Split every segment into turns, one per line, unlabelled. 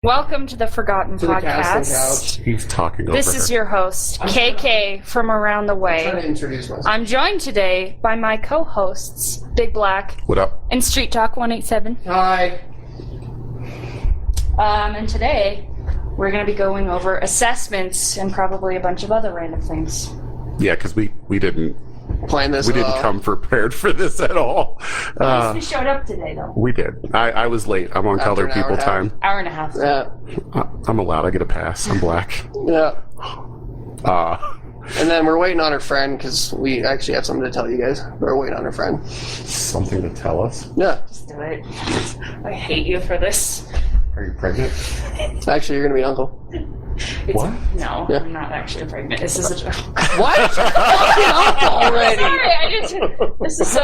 Welcome to the Forgotten Podcast.
He's talking over
This is your host, KK from around the
I'm trying to
way.
introduce myself.
I'm joined today by my co-hosts, Big Black
What up?
and Street Talk 187.
Hi.
And today we're going to be going over assessments and probably a bunch of other random things.
Yeah, because we didn't
Playing this.
come prepared for this at all.
At least we showed up today, though.
We did. I was late. I'm on
After
color
an hour
people
and a half.
time.
Hour and a half.
Yeah.
I'm allowed. I get a pass. I'm black.
Yeah.
Uh,
And then we're waiting on our friend because we actually have something to tell you guys. We're waiting on our friend.
something to tell us.
Yeah.
Just do it. I hate you for this.
Are you pregnant?
Actually, you're gonna be uncle.
What?
No,
Yeah.
I'm not actually pregnant. This is a joke.
What? Fucking up already.
Sorry, I just. This is so.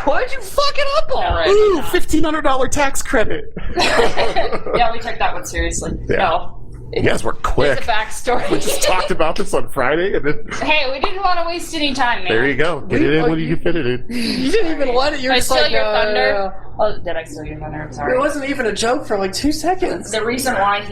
Why'd you fuck it up already?
Ooh, $1,500 tax credit.
Yeah, we took that one seriously.
Yeah.
No.
You guys were quick.
There's a backstory.
We just talked about this on Friday, and then
Hey, we didn't want to waste any time, man.
there you go. Get it in when you can fit it in.
You didn't even let it. You're
I
just
steal
like,
your
no,
thunder.
no, no.
Oh, did I steal your thunder? I'm sorry.
It wasn't even a joke for like 2 seconds.
The reason why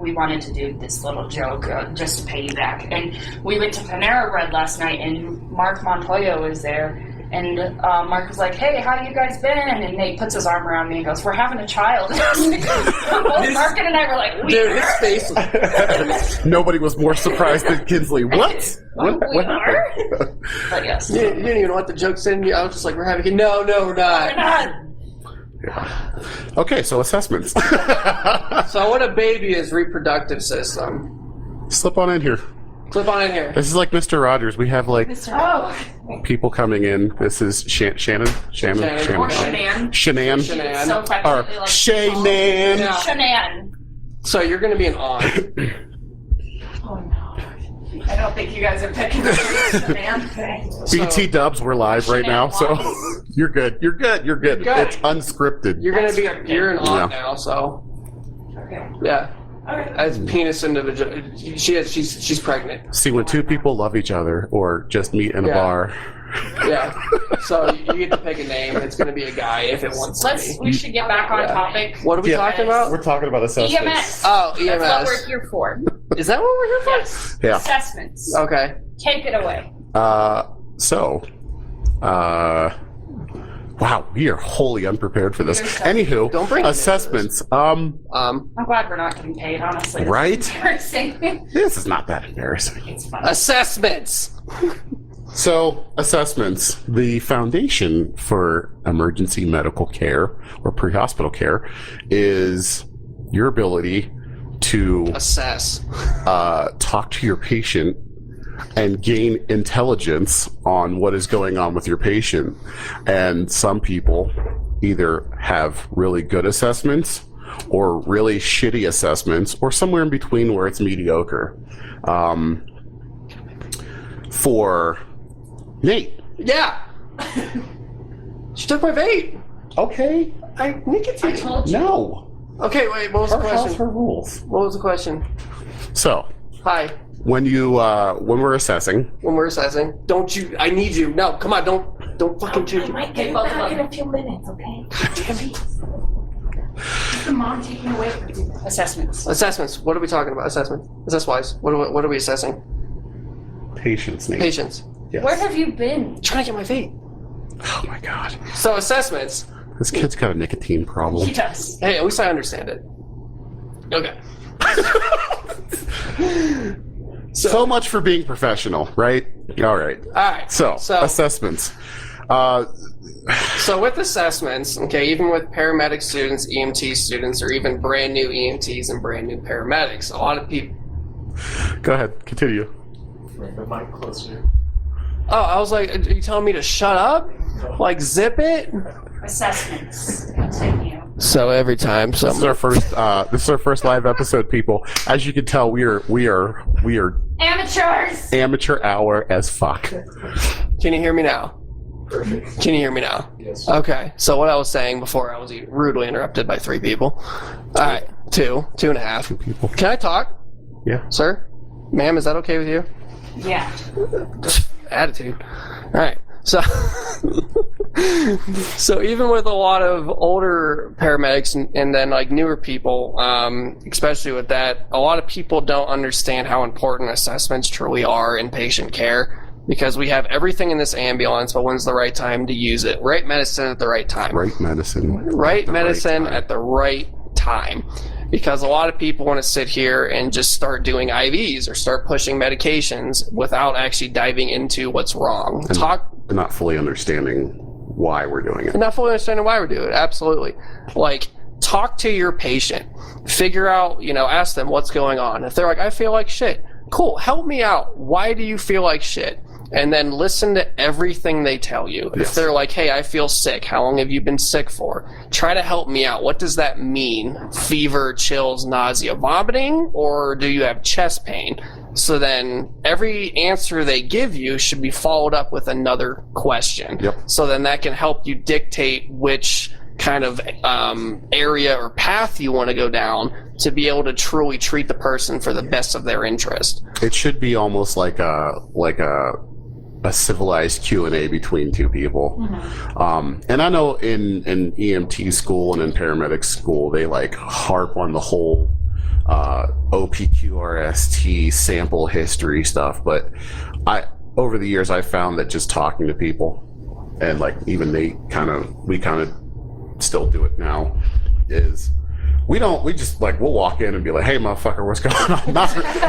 we wanted to do this little joke, just to pay you back. And we went to Panera Bread last night, and Mark Montoya was there. And Mark was like, "Hey, how you guys been?" And Nate puts his arm around me and goes, "We're having a child." Both Mark and I were like,
Dude, his face was...
Nobody was more surprised than Kinsley. What?
We are?
happened?
But yes.
You didn't even know what the joke said. I was just like, we're having a... No, we're not.
We're not.
Yeah. Okay, so assessments.
So what a baby is reproductive system.
Slip on in here.
Clip on in here.
This is like Mr. Rogers. We have like
Oh.
people coming in. This is Shannon.
Or Shanann.
Shanann.
Shanann.
So
Or
affectionately like
Shanann.
Yeah.
Shanann.
So you're going to be an aunt.
Oh no. I don't think you guys are picking the Shanann thing.
BT Dubs, we're live right now, so
Shanann.
you're good. You're good.
Good.
It's unscripted.
You're going to be...
That's
You're an aunt
Yeah.
now, so...
Okay.
Yeah.
Alright.
As penis individual... She's pregnant.
See, when two people love each other or just meet in a
Yeah.
bar,
Yeah. So you get to pick a name. It's going to be a guy if it wants to be.
We should get back on
Yeah.
topic.
What are we
Yeah.
talking about?
we're talking about assessments.
EMS.
Oh,
That's what
EMS.
we're here for.
Is that what we're here for?
Yes.
Yeah.
Assessments.
Okay.
Take it away.
Wow, we are wholly unprepared for this.
You're so-
Anywho,
Don't bring
assessments.
I'm glad we're not getting paid, honestly. This
Right?
is embarrassing.
This is not that embarrassing.
It's fun.
Assessments.
So, assessments. The foundation for emergency medical care or pre-hospital care is your ability to
Assess.
talk to your patient and gain intelligence on what is going on with your patient. And some people either have really good assessments or really shitty assessments or somewhere in between where it's mediocre. For Nate.
Yeah. She took my vape.
Okay.
Nicotine.
I told you.
No.
Okay, wait. What was the
Her house,
question?
her rules.
What was the question?
So,
Hi.
when we're assessing,
When we're assessing, don't you? I need you. No, come on. Don't fucking shoot.
I might get both of them in a few minutes, okay? Come on, take me away from you. Assessments.
Assessments. What are we talking about? Assessment. Assess-wise. What are we assessing?
patience, Nate.
Patients.
Yes.
Where have you been?
Trying to get my vape.
Oh my god.
So assessments.
This kid's got a nicotine problem.
He does.
Hey, at least I understand it. Okay.
So much for being professional, right? All right.
All right.
So,
So-
assessments.
So with assessments, okay, even with paramedic students, EMT students, or even brand new EMTs and brand new paramedics, a lot of people.
Go ahead. Continue.
Bring the mic closer.
Oh, I was like, are you telling me to shut up? Like zip it?
Assessments. Continue.
So every time
This is our first. This is our first live episode, people. As you can tell, we are
Amateurs!
amateur hour as fuck.
Can you hear me now?
Perfect.
Can you hear me now?
Yes.
Okay. So what I was saying before, I was rudely interrupted by 3 people. All right, 2.5.
People.
Can I talk,
Yeah.
sir? Ma'am, is that okay with you?
Yeah.
Just attitude. All right. So, so even with a lot of older paramedics and then like newer people, especially with that, a lot of people don't understand how important assessments truly are in patient care, because we have everything in this ambulance, but when's the right time to use it? Right medicine at the right time.
Right medicine.
Right medicine at the right time. Because a lot of people want to sit here and just start doing IVs or start pushing medications without actually diving into what's wrong.
And not fully understanding why we're doing it.
And not fully understanding why we're doing it. Absolutely. Like, talk to your patient. Figure out, ask them what's going on. If they're like, I feel like shit. Cool. Help me out. Why do you feel like shit? And then listen to everything they tell you.
Yes.
If they're like, hey, I feel sick. How long have you been sick for? Try to help me out. What does that mean? Fever, chills, nausea, vomiting? Or do you have chest pain? So then every answer they give you should be followed up with another question.
Yep.
So then that can help you dictate which kind of area or path you want to go down to be able to truly treat the person for the best of their interest.
It should be almost like a civilized Q&A between two people. Mm-hmm. And I know in EMT school and in paramedic school, they like harp on the whole OPQRST sample history stuff. But over the years, I found that just talking to people, and like even we kind of still do it now, is we just like, we'll walk in and be like, hey motherfucker, what's going on?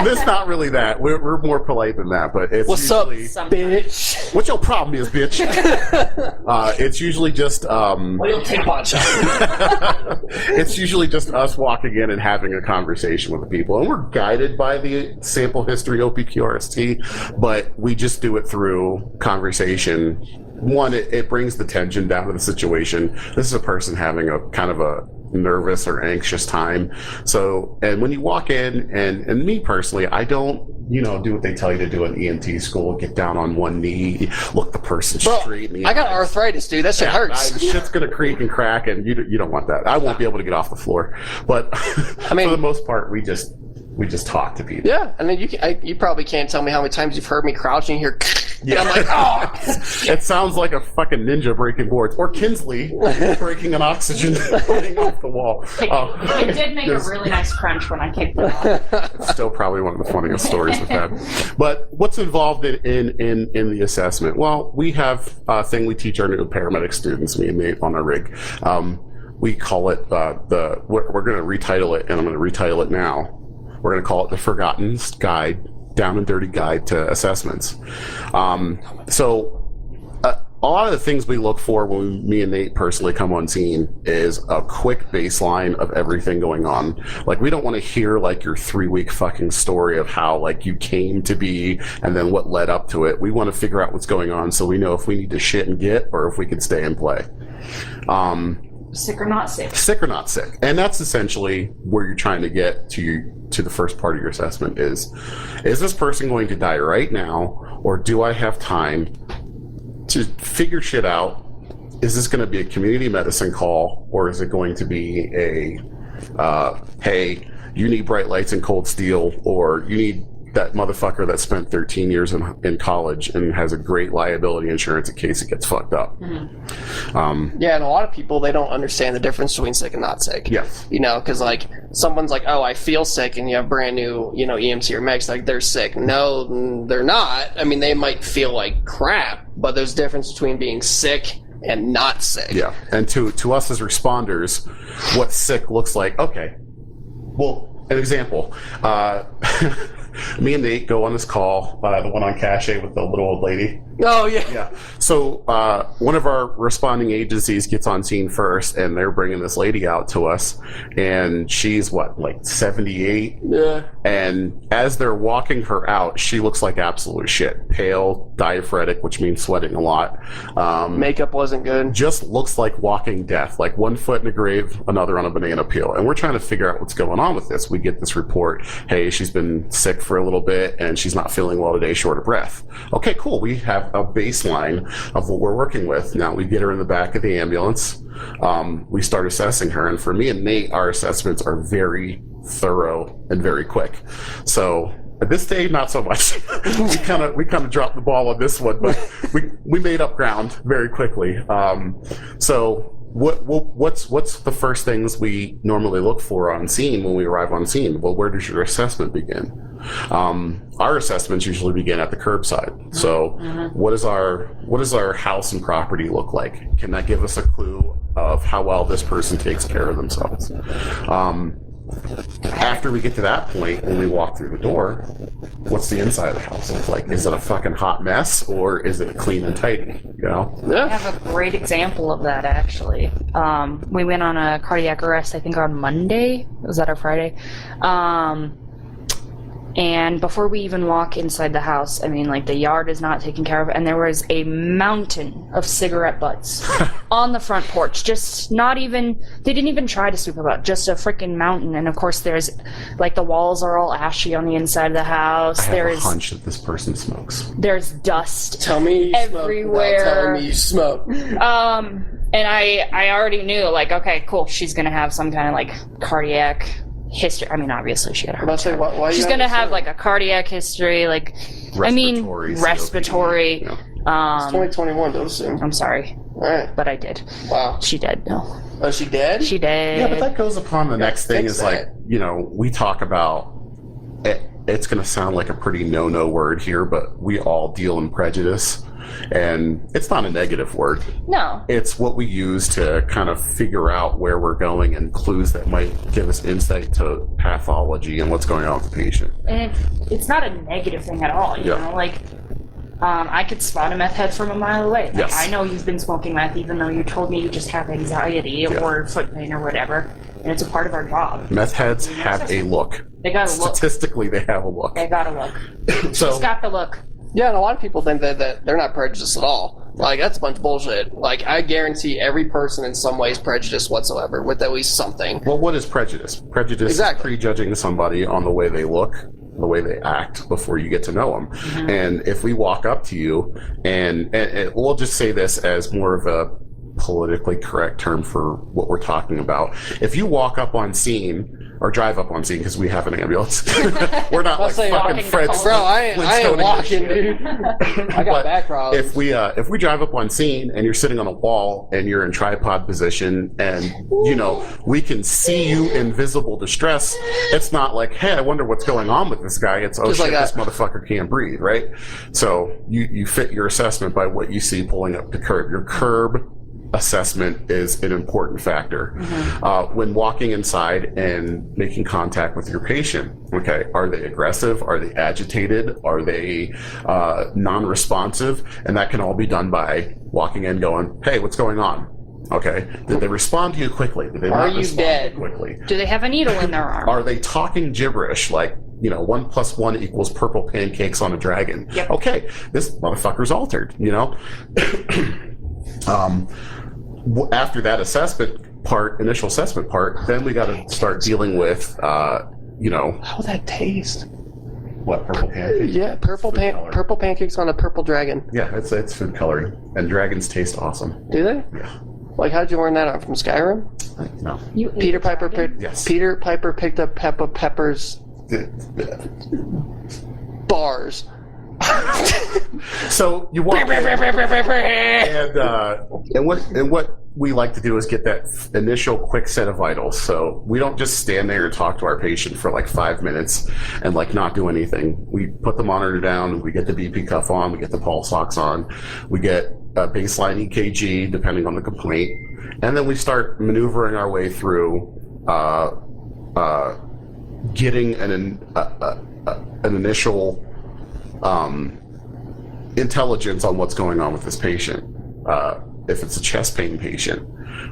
It's not really that. We're more polite than that, but it's
what's
usually,
up, bitch?
What your problem is, bitch? It's usually just
What do you take on,
it's usually just us walking in and having a conversation with the people, and we're guided by the sample history OPQRST, but we just do it through conversation. One, it brings the tension down to the situation. This is a person having a kind of a nervous or anxious time. So, and when you walk in, and me personally, I don't, do what they tell you to do in EMT school, get down on one knee, look the person straight in the
I got
eyes.
Arthritis, dude. That shit hurts.
Shit's gonna creak and crack, and you don't want that. I won't be able to get off the floor. But I mean, for the most part, we just talk to people.
Yeah, and then you probably can't tell me how many times you've heard me crouching here. Yeah. And I'm like, oh!
It sounds like a fucking ninja breaking boards. Or Kinsley breaking an oxygen running off the wall.
It did make a really nice crunch when I kicked it off.
It's still probably one of the funniest stories we've had. But what's involved in the assessment? Well, we have a thing we teach our new paramedic students, me and Nate, on our rig. We call it we're going to retitle it, and I'm going to retitle it now. We're going to call it the Forgotten Guide, Down and Dirty Guide to Assessments. A lot of the things we look for when me and Nate personally come on scene is a quick baseline of everything going on. Like, we don't want to hear like your 3-week fucking story of how like you came to be and then what led up to it. We want to figure out what's going on so we know if we need to shit and get or if we can stay and play.
Sick or not sick.
Sick or not sick. And that's essentially where you're trying to get to the first part of your assessment is this person going to die right now, or do I have time to figure shit out? Is this going to be a community medicine call, or is it going to be a, hey, you need bright lights and cold steel, or you need that motherfucker that spent 13 years in college and has a great liability insurance in case it gets fucked up. Mm-hmm.
Yeah, and a lot of people, they don't understand the difference between sick and not sick.
Yes.
Because like someone's like, oh, I feel sick, and you have brand new, EMT or medics, like they're sick. No, they're not. I mean, they might feel like crap, but there's a difference between being sick and not sick.
Yeah, and to us as responders, what sick looks like. Okay, well, an example. Me and Nate go on this call, the one on Cache with the little old lady.
Oh, yeah.
Yeah. So one of our responding agencies gets on scene first, and they're bringing this lady out to us, and she's, like 78?
Yeah.
And as they're walking her out, she looks like absolute shit. Pale, diaphoretic, which means sweating a lot.
Makeup wasn't good.
Just looks like walking death, like one foot in a grave, another on a banana peel. And we're trying to figure out what's going on with this. We get this report, hey, she's been sick for a little bit, and she's not feeling well today, short of breath. Okay, cool. We have a baseline of what we're working with. Now we get her in the back of the ambulance. We start assessing her, and for me and Nate, our assessments are very thorough and very quick. So This day, not so much. we kind of dropped the ball on this one, but we made up ground very quickly. So what's the first things we normally look for on scene when we arrive on scene? Well, where does your assessment begin? Our assessments usually begin at the curbside. So what does our house and property look like? Can that give us a clue of how well this person takes care of themselves? After we get to that point, when we walk through the door, what's the inside of the house look like? Is it a fucking hot mess, or is it clean and tidy? You know?
I have a great example of that, actually. We went on a cardiac arrest, I think, on Monday. Was that our Friday? And before we even walk inside the house, I mean, like, the yard is not taken care of, and there was a mountain of cigarette butts on the front porch. Just not even, they didn't even try to sweep them up, just a freaking mountain. And of course, there's, like, the walls are all ashy on the inside of the house.
I have a hunch that this person smokes.
There's dust
Tell me you
everywhere.
Smoke. Tell me you smoke.
And I already knew, like, okay, cool, she's gonna have some kind of, like, cardiac history. I mean, obviously she had a heart attack.
Why
she's gonna have like a cardiac history, like respiratory.
Yeah.
It's 2021, don't assume.
I'm sorry,
Alright.
but I did.
Wow.
She did. No.
Oh, she dead?
She did.
Yeah, but that goes upon the next thing
fix
is like,
that.
you know, we talk about it, it's going to sound like a pretty no word here, but we all deal in prejudice, and it's not a negative word.
No.
It's what we use to kind of figure out where we're going and clues that might give us insight to pathology and what's going on with the patient.
And it's not a negative thing at all. You know, like, I could spot a meth head from a mile away. Like,
Yes.
I know you've been smoking meth, even though you told me you just have anxiety or foot pain or whatever. And it's a part of our job.
Meth heads have a look.
They got a look.
Statistically, they have a look.
They got a look.
So,
She's got the look.
Yeah, and a lot of people think that they're not prejudiced at all. Like, that's a bunch of bullshit. Like, I guarantee every person in some way is prejudiced whatsoever, with at least something.
well, what is prejudice? Prejudice is prejudging somebody on the way they look, the way they act before you get to know them.
Mm-hmm.
And if we walk up to you, and we'll just say this as more of a politically correct term for what we're talking about. If you walk up on scene, or drive up on scene because we have an ambulance. We're not like fucking Fred's.
Bro, I ain't walking, dude. I got back problems.
If we drive up on scene and you're sitting on a wall and you're in tripod position and you know we can see you in visible distress, it's not like, hey, I wonder what's going on with this guy. It's oh shit, this motherfucker can't breathe, right? So you fit your assessment by what you see pulling up the curb. Your curb assessment is an important factor. When walking inside and making contact with your patient, okay, are they aggressive? Are they agitated? Are they non-responsive? And that can all be done by walking in going, hey, what's going on? Okay, did they respond to you quickly? Did they not respond quickly?
Do they have a needle in their arm?
Are they talking gibberish like, 1 + 1 = purple pancakes on a dragon?
Yep.
Okay, this motherfucker's altered, After that initial assessment part, then we got to start dealing with,
How would that taste?
what, purple pancakes?
Yeah, purple pancakes on a purple dragon.
Yeah, it's food coloring, and dragons taste awesome.
Do they?
Yeah.
Like, how'd you learn that on from Skyrim?
No.
Peter Piper picked up Pepper's bars.
So you walk in, and what we like to do is get that initial quick set of vitals. So we don't just stand there and talk to our patient for like 5 minutes and like not do anything. We put the monitor down, we get the BP cuff on, we get the pulse ox on, we get a baseline EKG depending on the complaint, and then we start maneuvering our way through getting an initial intelligence on what's going on with this patient. If it's a chest pain patient,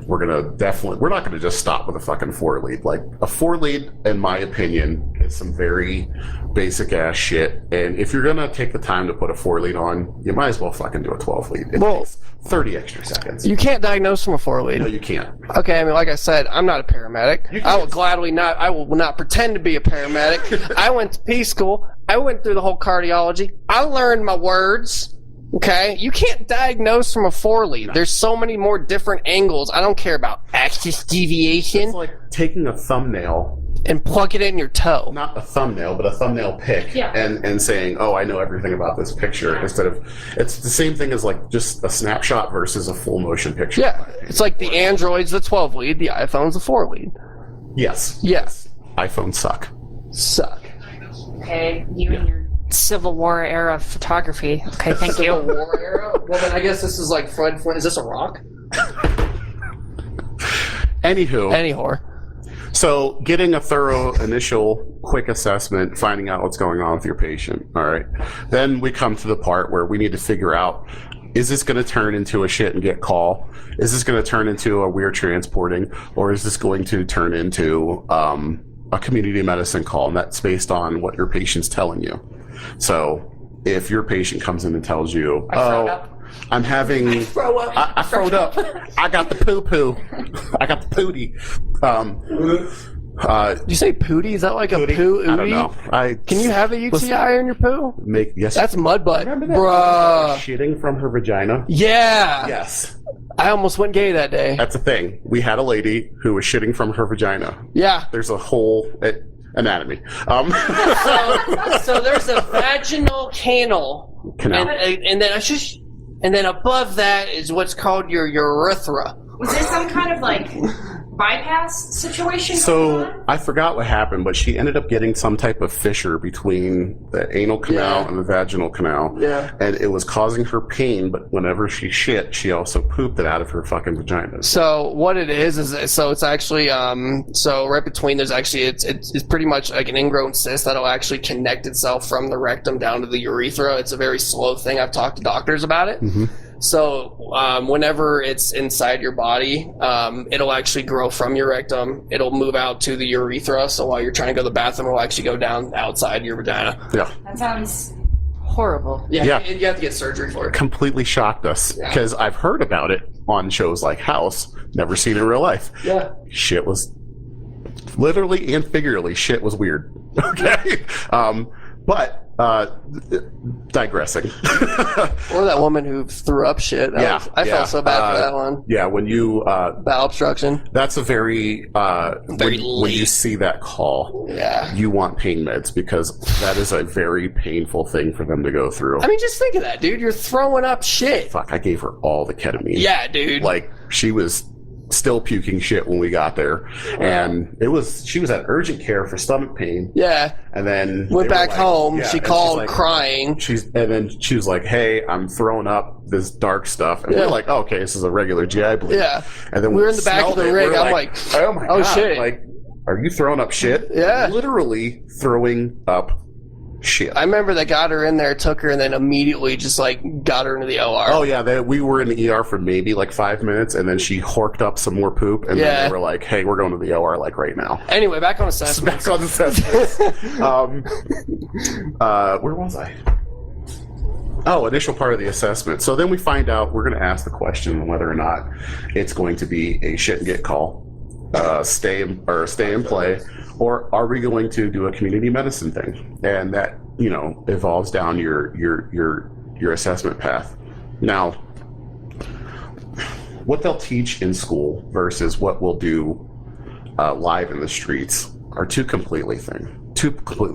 we're not gonna just stop with a fucking 4-lead. Like, a 4-lead, in my opinion, is some very basic ass shit. And if you're gonna take the time to put a 4-lead on, you might as well fucking do a 12-lead. It takes 30 extra seconds.
You can't diagnose from a 4-lead.
No, you can't.
Okay, I mean, like I said, I'm not a paramedic. I will not pretend to be a paramedic. I went to P school. I went through the whole cardiology. I learned my words. Okay? You can't diagnose from a 4-lead. No. There's so many more different angles. I don't care about axis deviation.
It's like taking a thumbnail
And plug it in your toe.
not a thumbnail, but a thumbnail pic,
Yeah.
and saying, "Oh, I know everything about this picture," instead of it's the same thing as like just a snapshot versus a full motion picture.
Yeah, it's like the Android's the 12 lead, the iPhone's the 4 lead.
Yes.
Yes.
iPhones suck.
Suck.
Okay, you and your Civil War era photography. Okay, thank
Civil
you.
War era? Well, then I guess this is like Fred Flint. Is this a rock?
Anywho,
Anyhow.
so getting a thorough initial quick assessment, finding out what's going on with your patient. All right. Then we come to the part where we need to figure out, is this going to turn into a shit and get call? Is this going to turn into a we're transporting? Or is this going to turn into a community medicine call? And that's based on what your patient's telling you. So if your patient comes in and tells you,
I throwed up.
I'm having... I throwed up. I got the poo-poo. I got the pooty.
Did you say pooty? Is that like a poo ooty?
I don't know.
Can you have a UTI in your poo?
Yes.
That's mud butt.
Remember that?
Bruh.
Shitting from her vagina?
Yeah.
Yes.
I almost went gay that day.
That's a thing. We had a lady who was shitting from her vagina.
Yeah.
There's a whole anatomy.
So there's a vaginal canal.
Canal.
And then above that is what's called your urethra.
Was there some kind of like bypass situation going
So
on?
I forgot what happened, but she ended up getting some type of fissure between the anal canal and the vaginal canal.
Yeah.
And it was causing her pain, but whenever she shit, she also pooped it out of her fucking vagina.
So what it is so it's actually so right between there's actually it's pretty much like an ingrown cyst that'll actually connect itself from the rectum down to the urethra. It's a very slow thing. I've talked to doctors about it.
Mm-hmm.
So whenever it's inside your body, it'll actually grow from your rectum. It'll move out to the urethra. So while you're trying to go to the bathroom, it'll actually go down outside your vagina.
Yeah.
That sounds horrible.
Yeah.
You have to get surgery for it.
Completely shocked us because I've heard about it on shows like House, never seen it in real life.
Yeah.
Shit was literally and figuratively, shit was weird. Okay. But digressing.
Or that woman who threw up shit. I felt so bad for that one.
Yeah, when you
Bowel obstruction.
that's a very when you see that call,
Yeah.
you want pain meds because that is a very painful thing for them to go through.
I mean, just think of that, dude. You're throwing up shit.
Fuck, I gave her all the ketamine.
Yeah, dude.
Like she was still puking shit when we got there, and she was at urgent care for stomach pain,
Yeah.
and then
Went
they were
back
like-
home.
yeah,
She
and
called
she's like,
crying.
and then she was like, "Hey, I'm throwing up this dark stuff," and
Yeah.
we're like, oh, "Okay, this is a regular GI bleed."
Yeah.
And then
We were in the back of
smelled
the
it,
rig.
we're
I'm like,
"Oh my
oh,
god!"
shit.
Like, are you throwing up shit?
Yeah.
Literally throwing up shit.
I remember they got her in there, took her, and then immediately just like got her into the OR.
Oh yeah, we were in the ER for maybe like 5 minutes, and then she horked up some more poop, and then
Yeah.
they were like, "Hey, we're going to the OR like right now."
Anyway, back on assessment.
Back on the assessments. Where was I? Oh, initial part of the assessment. So then we find out, we're going to ask the question whether or not it's going to be a shit and get call, stay and play, or are we going to do a community medicine thing? And that, evolves down your assessment path. Now, what they'll teach in school versus what we'll do live in the streets are two completely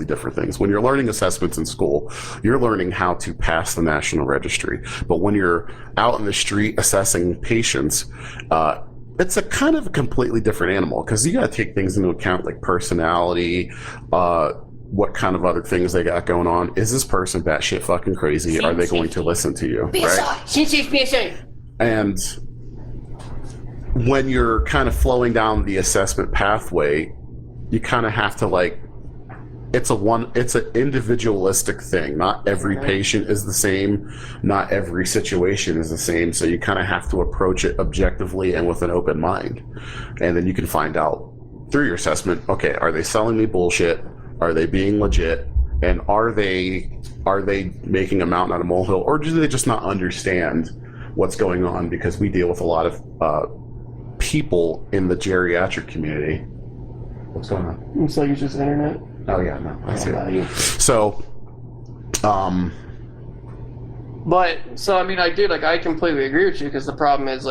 different things. When you're learning assessments in school, you're learning how to pass the National Registry. But when you're out in the street assessing patients, it's a kind of a completely different animal because you got to take things into account like personality, what kind of other things they got going on. Is this person batshit fucking crazy? Are they going to listen to you? Right? And when you're kind of flowing down the assessment pathway, you kind of have to it's an individualistic thing. Not every patient is the same. Not every situation is the same. So you kind of have to approach it objectively and with an open mind. And then you can find out through your assessment, okay, are they selling me bullshit? Are they being legit? And are they making a mountain out of a molehill? Or do they just not understand what's going on? Because we deal with a lot of people in the geriatric community. What's going on?
Looks like it's just internet.
Oh yeah, no, I see it. So,
But so I mean, I completely agree with you because the problem is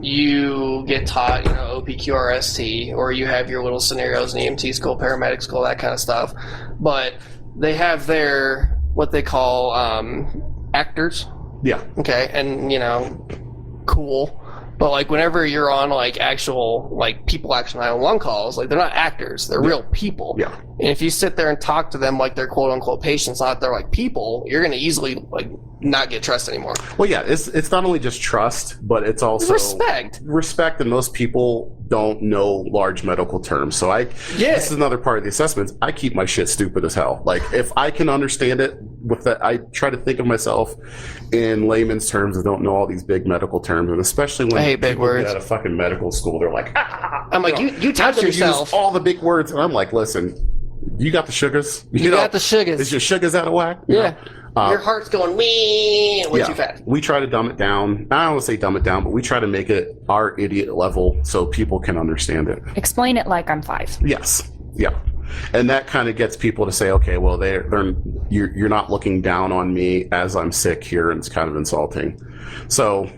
you get taught, OPQRST, or you have your little scenarios in EMT school, paramedic school, that kind of stuff. But they have their, what they call, actors.
Yeah.
Okay. And, cool. But, like, whenever you're on, like, actual, like, people action 911 calls, like, they're not actors. They're real people.
Yeah.
And if you sit there and talk to them like they're quote-unquote patients, not they're, like, people, you're going to easily, like, not get trust anymore.
Well, yeah, it's not only just trust, but it's also
Respect.
Respect, and most people don't know large medical terms. So this is another part of the assessments. I keep my shit stupid as hell. Like, if I can understand it with that, I try to think of myself in layman's terms and don't know all these big medical terms, and especially when
I hate big
people
words.
get out of fucking medical school, they're like,
I'm like, you touch
have them
yourself.
use all the big words, and I'm like, listen, you got the sugars?
You got the sugars.
Is your sugars out of whack?
Yeah. Your heart's going way too fast.
We try to dumb it down. I don't want to say dumb it down, but we try to make it our idiot level so people can understand it.
Explain it like I'm 5.
Yes. Yeah. And that kind of gets people to say, okay, well, you're not looking down on me as I'm sick here, and it's kind of insulting. So,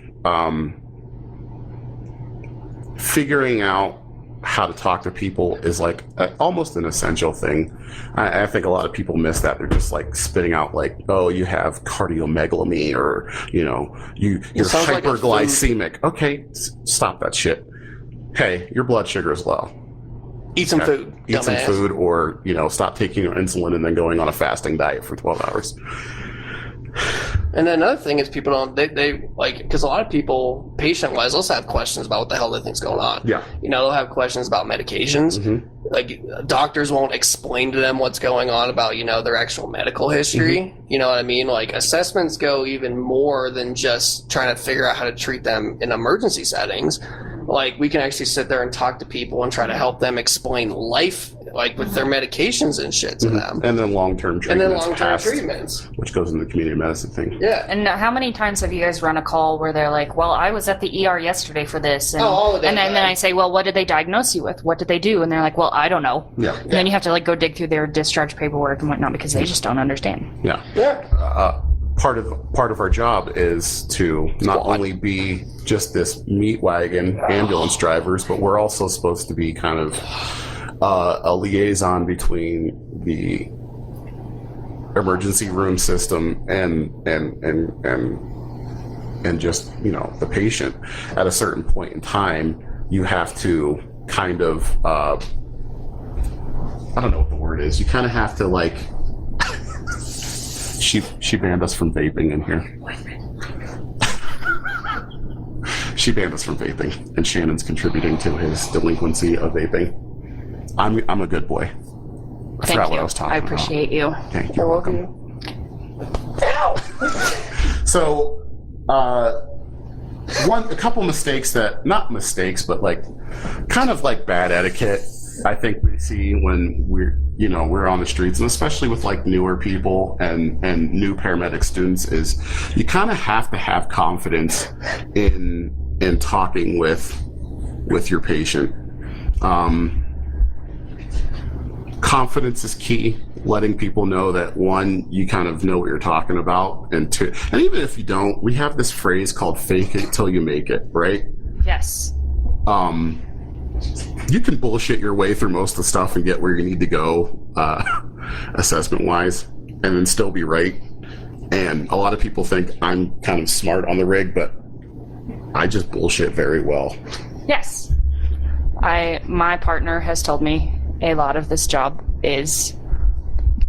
figuring out how to talk to people is like almost an essential thing. I think a lot of people miss that. They're just like spitting out like, oh, you have cardiomegaly, or you're hyperglycemic. Okay, stop that shit. Hey, your blood sugar is low.
Eat some food.
Eat some food, or stop taking your insulin and then going on a fasting diet for 12 hours.
And then another thing is people don't, they like, because a lot of people, patient-wise, also have questions about what the hell they think's going on.
Yeah.
They'll have questions about medications. Mm-hmm. Like, doctors won't explain to them what's going on about, their actual medical history. Mm-hmm. You know what I mean? Like, assessments go even more than just trying to figure out how to treat them in emergency settings. Like, we can actually sit there and talk to people and try to help them explain life, like, with their medications and shit to them.
And then long-term
treatments.
Which goes into the community medicine thing.
Yeah.
And how many times have you guys run a call where they're like, well, I was at the ER yesterday for this. And,
all of that.
And then I say, well, what did they diagnose you with? What did they do? And they're like, well, I don't know.
Yeah.
And then you have to, like, go dig through their discharge paperwork and whatnot because they just don't understand.
Yeah.
Yeah.
Part of our job is to not only be just this meat wagon ambulance drivers, but we're also supposed to be kind of a liaison between the emergency room system and just the patient. At a certain point in time, you have to kind of I don't know what the word is. You kind of have to like. She banned us from vaping in here. She banned us from vaping, and Shannon's contributing to his delinquency of vaping. I'm a good boy. I forgot what I was talking about.
I appreciate you.
Thank you. You're welcome. So, a couple mistakes not mistakes, but like kind of like bad etiquette. I think we see when we're on the streets, and especially with like newer people and new paramedic students, is you kind of have to have confidence in talking with your patient. Confidence is key. Letting people know that, one, you kind of know what you're talking about, and two, and even if you don't, we have this phrase called "fake it till you make it," right?
Yes.
You can bullshit your way through most of the stuff and get where you need to go, assessment-wise, and then still be right. And a lot of people think I'm kind of smart on the rig, but I just bullshit very well.
Yes. My partner has told me a lot of this job is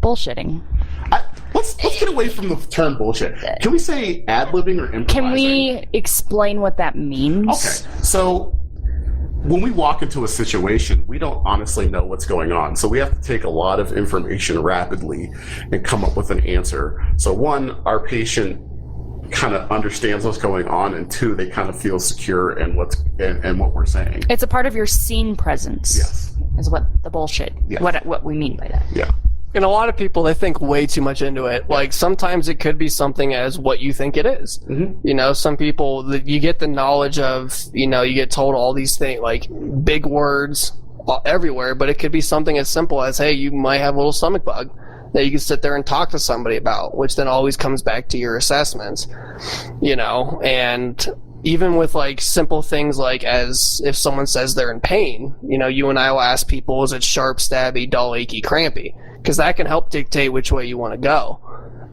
bullshitting.
Let's get away from the term bullshit. Can we say ad-libbing or improvising?
Can we explain what that means?
Okay, so when we walk into a situation, we don't honestly know what's going on. So we have to take a lot of information rapidly and come up with an answer. So one, our patient kind of understands what's going on, and two, they kind of feel secure in what we're saying.
It's a part of your scene presence.
Yes.
Is what the bullshit, what we mean by that.
Yeah.
And a lot of people, they think way too much into it. Like, sometimes it could be something as what you think it is. Mm-hmm. Some people, you get the knowledge of, you get told all these things, like big words everywhere, but it could be something as simple as, hey, you might have a little stomach bug that you can sit there and talk to somebody about, which then always comes back to your assessments, and even with like simple things like as if someone says they're in pain, you and I will ask people, is it sharp, stabby, dull, achy, crampy? Because that can help dictate which way you want to go.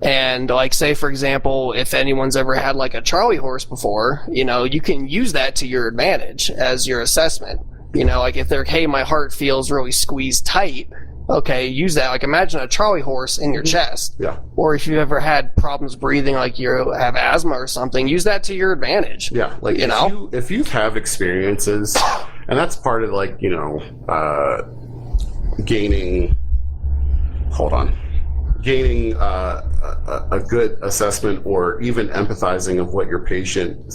And like, say for example, if anyone's ever had like a Charlie horse before, you can use that to your advantage as your assessment. Like if they're, hey, my heart feels really squeezed tight. Okay, use that. Like imagine a Charlie horse in your chest.
Yeah.
Or if you've ever had problems breathing, like you have asthma or something, use that to your advantage.
Yeah. Like if you have experiences, and that's part of like, gaining a good assessment or even empathizing of what your patient,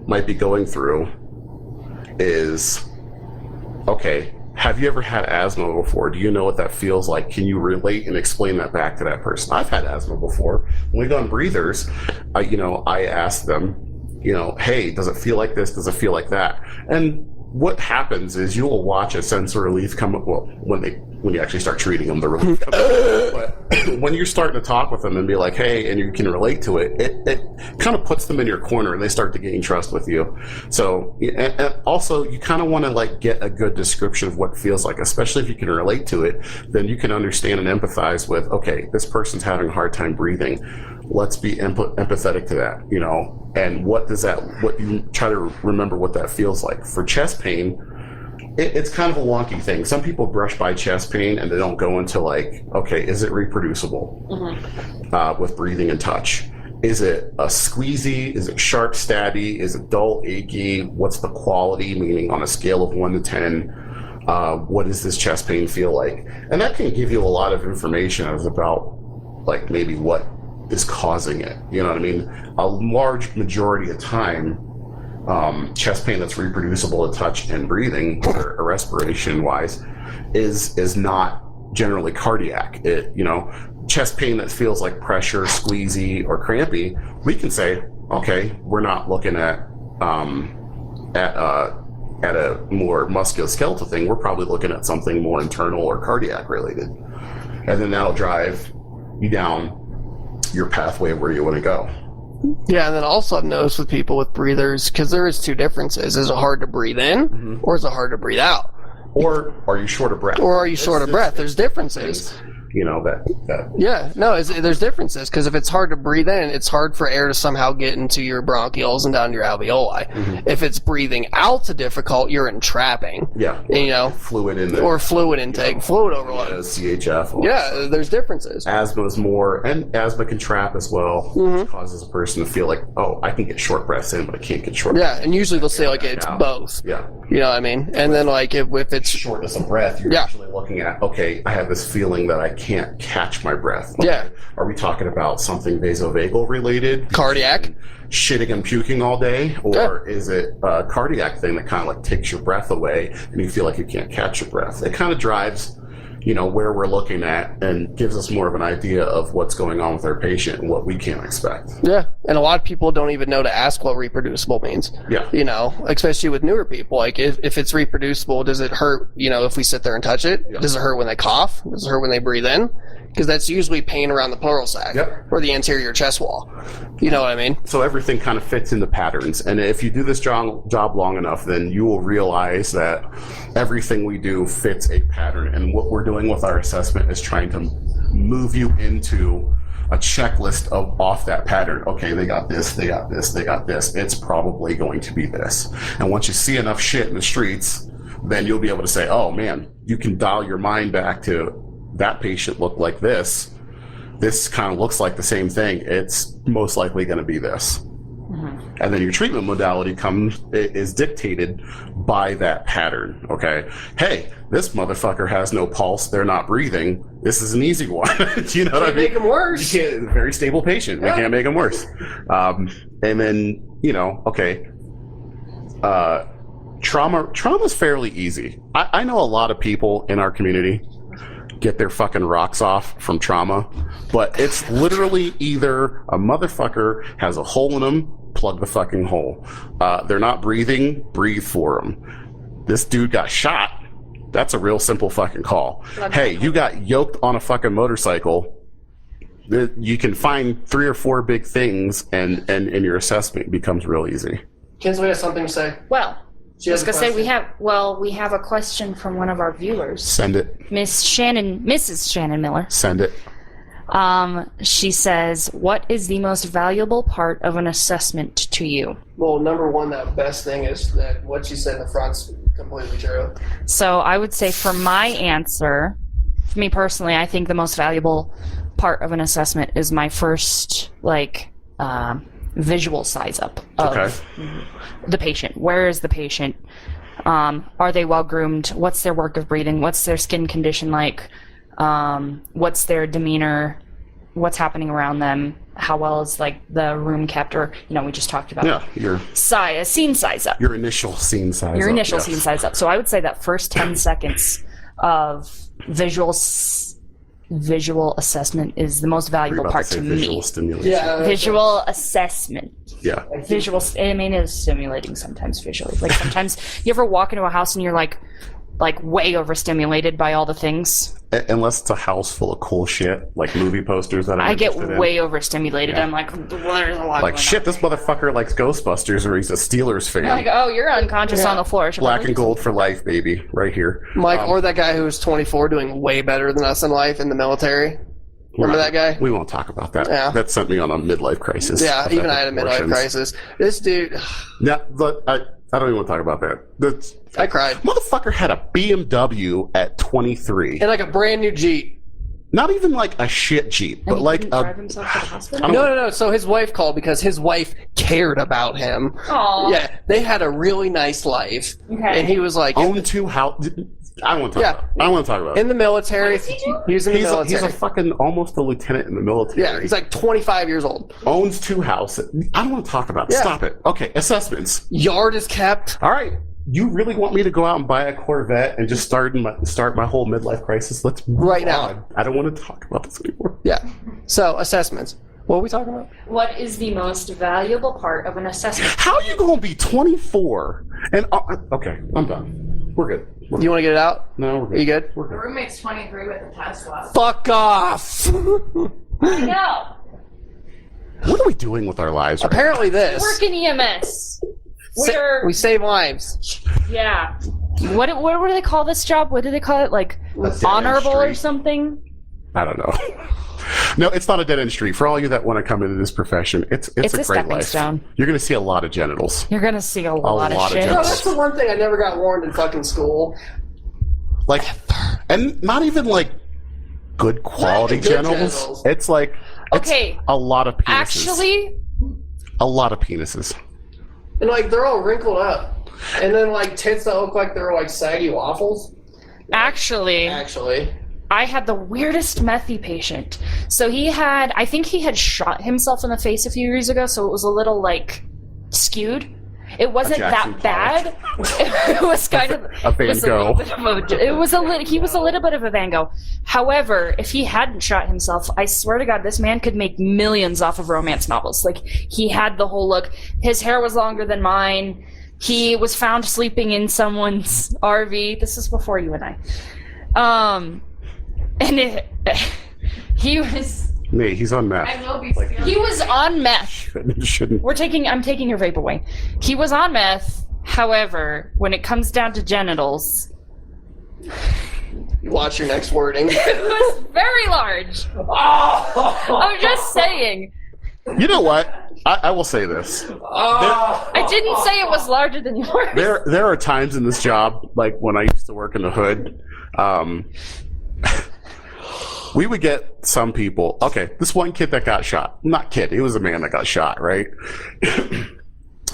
might be going through is, okay, have you ever had asthma before? Do you know what that feels like? Can you relate and explain that back to that person? I've had asthma before. When we go on breathers, I ask them, hey, does it feel like this? Does it feel like that? And what happens is you will watch a sense of relief come up. Well, when you actually start treating them, the relief comes up. But when you're starting to talk with them and be like, hey, and you can relate to it, it kind of puts them in your corner and they start to gain trust with you. So, and also you kind of want to like get a good description of what it feels like, especially if you can relate to it, then you can understand and empathize with, okay, this person's having a hard time breathing. Let's be empathetic to that, and what you try to remember what that feels like. For chest pain, it's kind of a wonky thing. Some people brush by chest pain and they don't go into like, okay, is it reproducible with breathing and touch? Is it a squeezy? Is it sharp, stabby? Is it dull, achy? What's the quality, meaning on a scale of 1 to 10? What does this chest pain feel like? And that can give you a lot of information about like maybe what is causing it. You know what I mean? A large majority of time, chest pain that's reproducible to touch and breathing or respiration wise is not generally cardiac. Chest pain that feels like pressure, squeezy, or crampy, we can say, okay, we're not looking at a more musculoskeletal thing. We're probably looking at something more internal or cardiac related, and then that'll drive you down your pathway where you want to go.
Yeah, and then also I've noticed with people with breathers, because there is two differences. Is it hard to breathe in, or is it hard to breathe out?
Or are you short of breath?
Or are you short of breath? There's differences.
That.
Yeah, no, there's differences, because if it's hard to breathe in, it's hard for air to somehow get into your bronchioles and down your alveoli. If it's breathing out's difficult, you're entrapping.
Yeah. Fluid in there.
Or fluid intake, fluid overload.
CHF.
Yeah, there's differences.
Asthma is more, and asthma can trap as well, which causes a person to feel like, oh, I can get short breaths in, but I can't get short breaths.
Yeah, and usually they'll say like it's both.
Yeah.
You know what I mean? And then like if it's
shortness of breath, you're actually looking at, okay, I have this feeling that I can't catch my breath. Okay.
Yeah.
Are we talking about something vasovagal related?
Cardiac?
Shitting and puking all day? Or is it a cardiac thing that kind of like takes your breath away and you feel like you can't catch your breath? It kind of drives, where we're looking at and gives us more of an idea of what's going on with our patient and what we can expect.
Yeah. And a lot of people don't even know to ask what reproducible means.
Yeah.
Especially with newer people. Like if it's reproducible, does it hurt, if we sit there and touch it? Yeah. Does it hurt when they cough? Does it hurt when they breathe in? Because that's usually pain around the pleural sac or the anterior chest wall. You know what I mean?
So everything kind of fits into patterns. And if you do this job long enough, then you will realize that everything we do fits a pattern. And what we're doing with our assessment is trying to move you into a checklist off that pattern. Okay, they got this, they got this, they got this. It's probably going to be this. And once you see enough shit in the streets, then you'll be able to say, oh man, you can dial your mind back to that patient looked like this. This kind of looks like the same thing. It's most likely going to be this. And then your treatment modality is dictated by that pattern. Okay. Hey, this motherfucker has no pulse. They're not breathing. This is an easy one. You know what I mean?
Make them worse.
You can't, very stable patient. We can't make them worse. And then, okay. Trauma's fairly easy. I know a lot of people in our community get their fucking rocks off from trauma, but it's literally either a motherfucker has a hole in them, plug the fucking hole. They're not breathing, breathe for them. This dude got shot. That's a real simple fucking call. Hey, you got yoked on a fucking motorcycle. You can find 3 or 4 big things, and your assessment becomes real easy.
Kinsley has something to say.
Well,
She
I was
has a
gonna say
question.
we have a question from one of our viewers,
Send it.
Mrs. Shannon Miller.
Send it.
She says, "What is the most valuable part of an assessment to you?"
Well, number one, that best thing is that what she said in the front's completely true.
So I would say for my answer, for me personally, I think the most valuable part of an assessment is my first, visual size up of the patient. Where is the patient? Are they well groomed? What's their work of breathing? What's their skin condition like? What's their demeanor? What's happening around them? How well is the room kept? Or we just talked about
your
scene size up.
Your initial scene size.
Your
up,
initial
yes.
scene size up. So I would say that first 10 seconds of visual assessment is the most valuable part to
visual
me.
stimulation.
Yeah.
Visual assessment.
Yeah.
Visual. It is stimulating sometimes visually. Sometimes you ever walk into a house and you're like way overstimulated by all the things.
Unless it's a house full of cool shit, like movie posters that
I get
interested in.
way overstimulated.
Yeah.
I'm like, there's a lot
Like,
going
shit,
on.
this motherfucker likes Ghostbusters, or he's a Steelers fan.
Like, oh, you're unconscious on the floor. Should
Black
probably
and
do
gold for life, baby, right here.
Mike, or that guy who was 24 doing way better than us in life in the military. Remember that guy?
We won't talk about that.
Yeah.
That sent me on a midlife crisis.
Yeah,
of
even
epic
I had a midlife
proportions.
crisis. This dude,
Yeah, but I don't even want to talk about that.
I cried.
Motherfucker had a BMW at 23.
And like a brand new Jeep.
Not even like a shit Jeep, but
And he
like
couldn't drive himself to the hospital?
No. So his wife called because his wife cared about him.
Aw.
Yeah, they had a really nice life.
Okay.
And he was like,
own 2 houses. I don't want to talk about it. I don't want to talk about it.
in the military.
What does he do?
He was in the
He's
military.
a fucking almost a lieutenant in the military.
Yeah, he's like 25 years old.
Owns 2 houses. I don't want to talk about it.
Yeah.
Stop it. Okay, assessments.
Yard is kept.
All right. You really want me to go out and buy a Corvette and just start my whole midlife crisis? Let's move
Right now.
on. I don't want to talk about this anymore.
Yeah. So assessments. What are we talking about?
What is the most valuable part of an assessment?
How are you going to be 24? And okay, I'm done. We're good.
Do you want to get it out?
No, we're good.
Are you good?
We're good.
Roommate's 23 with a Tesla.
Fuck off!
No.
What are we doing with our lives right
Apparently this.
Work in EMS. We're
We save lives.
yeah. What do they call this job? What do they call it? Like
dead-end
honorable or
street.
something?
now? I don't know. No, it's not a dead end street. For all you that want to come into this profession, it's
It's
a
a
great
stepping
life.
stone.
You're going to see a lot of genitals.
You're gonna see a lot of
lot of
shit.
No,
jobs.
that's the one thing I never got warned in fucking school.
Like, and not even like good quality
Not even good
genitals.
genitals.
It's like
Okay.
a lot of penises.
Actually,
a lot of penises.
And like they're all wrinkled up. And then like tits that look like they're like saggy waffles.
actually, I had the weirdest methy patient. So I think he had shot himself in the face a few years ago, so it was a little skewed. It wasn't
Jackson
that bad. It was kind of
A Van Gogh.
He was a little bit of a Van Gogh. However, if he hadn't shot himself, I swear to God, this man could make millions off of romance novels. Like, he had the whole look. His hair was longer than mine. He was found sleeping in someone's RV. This is before you and I. He was.
Nee, he's on meth.
I will be stealing.
He was on meth.
Shouldn't.
I'm taking your vape away. He was on meth. However, when it comes down to genitals,
Watch your next wording.
it was very large. I'm just saying.
You know what? I will say this.
I didn't say it was larger than yours.
There are times in this job, like when I used to work in the hood, we would get some people. Okay, this one kid that got shot. Not kid. He was a man that got shot, right?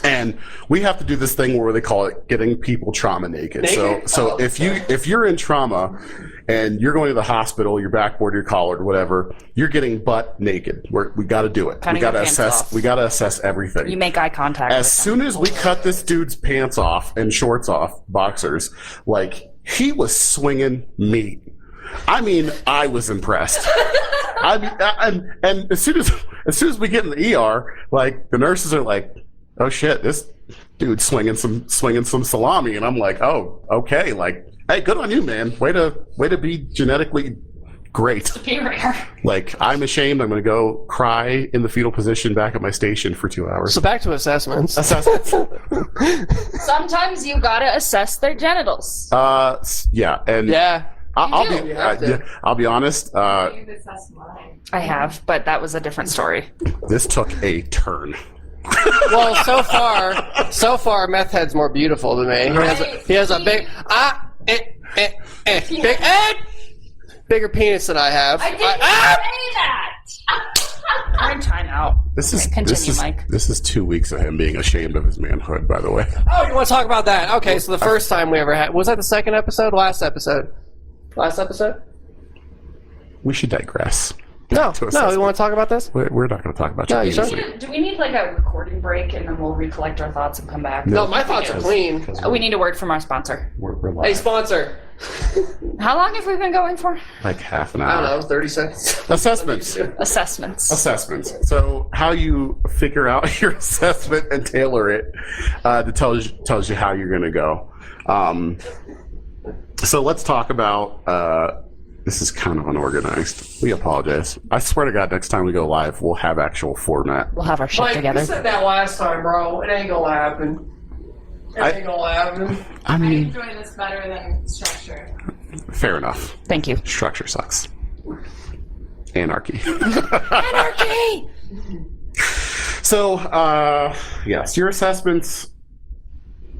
And we have to do this thing where they call it getting people trauma naked. So
Oh,
if you're in trauma and you're going to the hospital, you're backboard, you're collared, whatever, you're getting butt naked. We got to do it.
Cutting
We got to
your pants
assess.
off.
We got to assess everything.
You make eye contact.
As
with
soon as we cut this dude's pants off and shorts off, boxers, like, he was swinging meat. I mean, I was impressed. I mean, and as soon as we get in the ER, like, the nurses are like, "Oh shit, this dude's swinging some salami," and I'm like, "Oh, okay, like, hey, good on you, man. Way to be genetically great.
Superior.
Like, I'm ashamed. I'm going to go cry in the fetal position back at my station for 2 hours.
So back to assessments.
Assessments.
Sometimes you gotta assess their genitals.
Yeah, and
Yeah.
I'll be honest.
You've assessed mine.
I have, but that was a different story.
This took a turn.
Well, so far, Meth Head's more beautiful than me. He has a big bigger penis than I have.
I didn't say that. We're in timeout. Mike.
This is 2 weeks of him being ashamed of his manhood, by the way.
Oh, you want to talk about that? Okay, so the first time we ever had, was that the second episode? Last episode?
We should digress.
No, we want to talk about this?
We're not going to talk about
No,
your
you sure?
penis.
Do we need like a recording break and then we'll recollect our thoughts and come back?
No, my thoughts are clean.
We need a word from our sponsor.
We're live.
Hey, sponsor.
How long have we been going for?
Like half an
I
hour.
don't know, 30 seconds.
Assessments.
Assessments.
So how you figure out your assessment and tailor it tells you how you're going to go. So let's talk about. This is kind of unorganized. We apologize. I swear to God, next time we go live, we'll have actual format.
We'll have our shit
Mike,
together.
you said that last time, bro. It ain't gonna happen.
I
I
mean,
enjoy this better than structure.
fair enough.
Thank you.
Structure sucks. Anarchy.
Anarchy!
So, yes, your assessments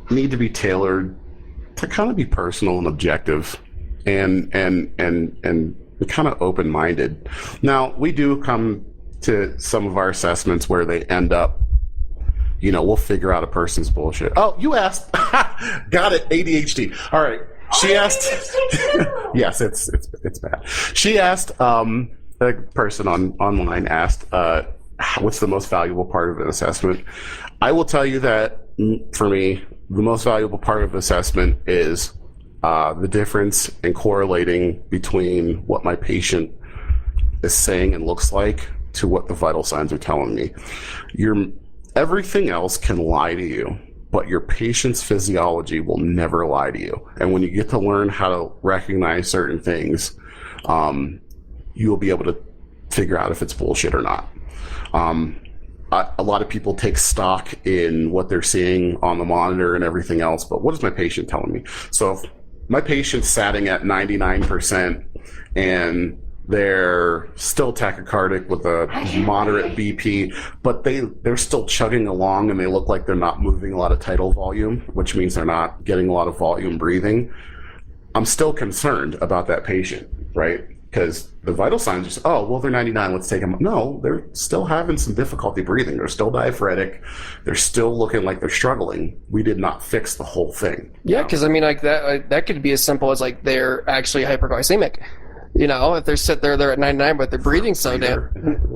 need to be tailored to kind of be personal and objective and kind of open-minded. Now, we do come to some of our assessments where they end up, we'll figure out a person's bullshit. Oh, you asked. Got it. ADHD. All right. She asked. Yes, it's bad. She asked. A person online asked, "What's the most valuable part of an assessment?" I will tell you that for me, the most valuable part of assessment is the difference in correlating between what my patient is saying and looks like to what the vital signs are telling me. Everything else can lie to you, but your patient's physiology will never lie to you. And when you get to learn how to recognize certain things, you'll be able to figure out if it's bullshit or not. A lot of people take stock in what they're seeing on the monitor and everything else, but what is my patient telling me? So if my patient's sitting at 99% and they're still tachycardic with a moderate BP, but they're still chugging along and they look like they're not moving a lot of tidal volume, which means they're not getting a lot of volume breathing, I'm still concerned about that patient, right? Because the vital signs are just, oh, well, they're 99, let's take them. No, they're still having some difficulty breathing. They're still diaphoretic. They're still looking like they're struggling. We did not fix the whole thing.
Yeah, because I mean, like that could be as simple as like they're actually hyperglycemic. If they're at 99, but they're breathing so damn.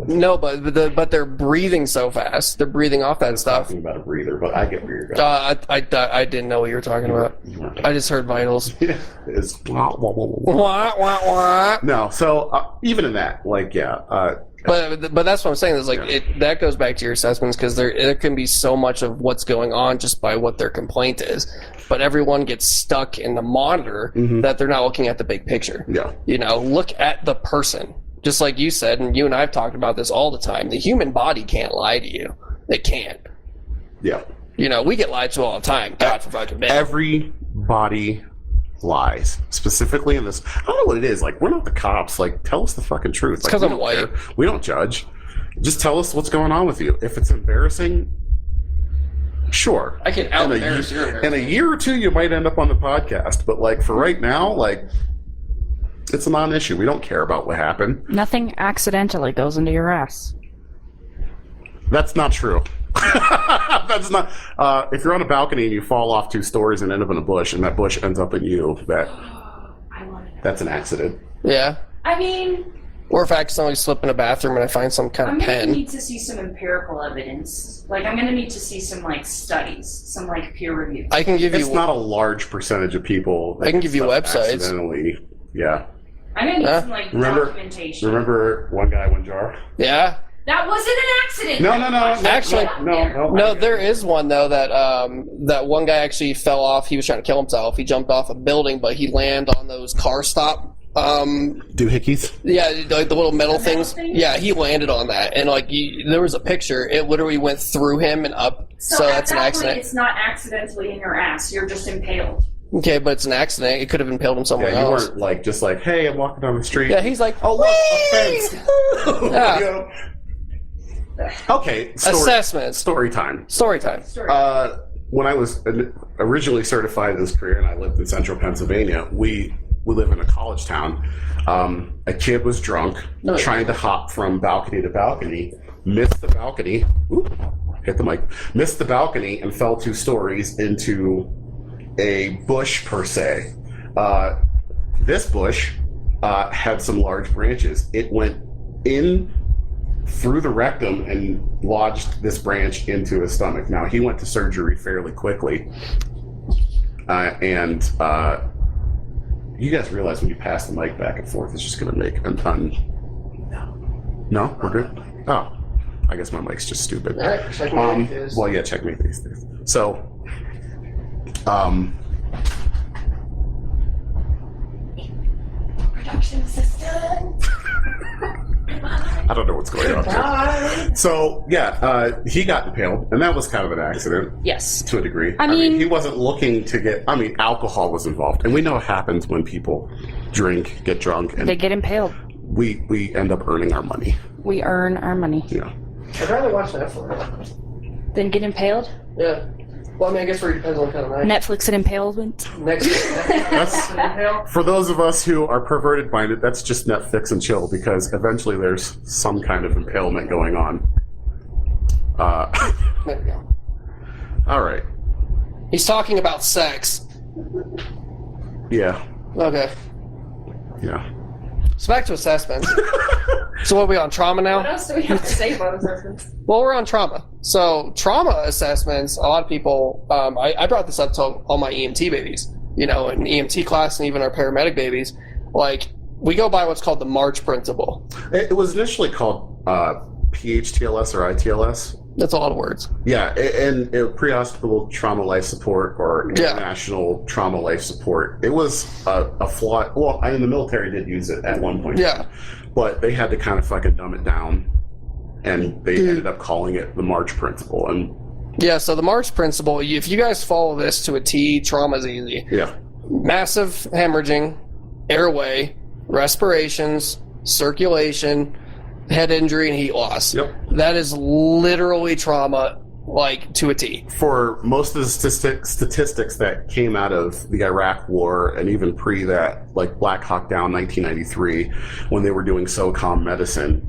No, but they're breathing so fast. They're breathing off that stuff.
Talking about a breather, but I get where you're going.
I didn't know what you were talking about. I just heard vitals.
It's
Wah, wah, wah.
no. So even in that, like, yeah.
But that's what I'm saying. Is like that goes back to your assessments because there can be so much of what's going on just by what their complaint is. But everyone gets stuck in the monitor that they're not looking at the big picture.
Yeah.
Look at the person. Just like you said, and you and I have talked about this all the time. The human body can't lie to you. It can't.
Yeah.
We get lied to all the time. God for fucking bad.
Everybody lies. Specifically in this. I don't know what it is. Like, we're not the cops. Like, tell us the fucking truth.
It's because
like,
I'm white.
care. We don't judge. Just tell us what's going on with you. If it's embarrassing, sure.
I can out-embarrass you.
In a year or two, you might end up on the podcast. But, like, for right now, like, it's a non-issue. We don't care about what happened.
Nothing accidentally goes into your ass.
That's not true. That's not. If you're on a balcony and you fall off 2 stories and end up in a bush, and that bush ends up in you, that's an accident.
Yeah.
I mean,
Or if I accidentally slip in a bathroom and I find some kind
I'm
of
going to
pen.
need to see some empirical evidence. Like, I'm going to need to see some, like, studies, some, like, peer review.
I can give
It's
you.
not a large percentage of people.
I can give you
stuff
websites.
Accidentally, yeah.
I'm going to need
Huh?
some, like,
Remember-
documentation.
Remember one guy, one jar?
Yeah.
That wasn't an accident!
No.
Actually,
no.
There is one though that one guy actually fell off. He was trying to kill himself. He jumped off a building, but he landed on those car stop
Doohickeys?
Yeah, like the little metal things.
thing?
Yeah, he landed on that, and like there was a picture. It literally went through him and up. So
at
that's an
that
accident.
point, it's not accidentally in your ass. You're just impaled.
Okay, but it's an accident. It could have impaled him somewhere
Yeah, you
else.
weren't like just like, hey, I'm walking down the street.
Yeah, he's like,
oh look, a
"Whee!"
fence.
Yeah.
You know? Okay,
Assessments.
story time.
Story time.
When I was originally certified in this career and I lived in central Pennsylvania, we live in a college town. A kid was drunk, trying to hop from balcony to balcony, missed the balcony, hit the mic, missed the balcony and fell 2 stories into a bush per se. This bush had some large branches. It went in through the rectum and lodged this branch into his stomach. Now, he went to surgery fairly quickly. And you guys realize when you pass the mic back and forth, it's just going to make a ton. No? We're good? Oh. I guess my mic's just stupid.
All right, checkmate is.
Well, yeah, checkmate these things. So,
Production assistant.
I don't know what's going on here. So, yeah, he got impaled, and that was kind of an accident
Yes.
to a degree.
I mean,
he wasn't looking to get. I mean, alcohol was involved, and we know what happens when people drink, get drunk, and
they get impaled.
we end up earning our money.
We earn our money.
Yeah.
I'd rather watch Netflix.
Then get impaled?
Yeah. Well, I mean, I guess it depends on what kind of night.
Netflix and impalement.
Next.
That's for those of us who are perverted minded. That's just Netflix and chill because eventually there's some kind of impalement going on.
There we go.
All right.
He's talking about sex.
Yeah.
Okay.
Yeah.
So back to assessments. So what are we on, trauma now?
What else do we have to say about assessments?
Well, we're on trauma. So trauma assessments, a lot of people, I brought this up to all my EMT babies, you know, in EMT class and even our paramedic babies. Like, we go by what's called the March principle.
It was initially called PHTLS or ITLS.
That's a lot of words.
Yeah, and pre-hospital trauma life support or
Yeah.
international trauma life support. It was a flaw. Well, I mean, the military did use it at one point.
Yeah.
But they had to kind of fucking dumb it down, and they ended up calling it the March principle. And
Yeah, so the March principle, if you guys follow this to a T, trauma's easy.
yeah,
Massive hemorrhaging, airway, respirations, circulation, head injury, and heat loss.
Yep.
That is literally trauma, like, to a T.
for most of the statistics that came out of the Iraq War and even pre that, like Black Hawk Down 1993, when they were doing SOCOM medicine,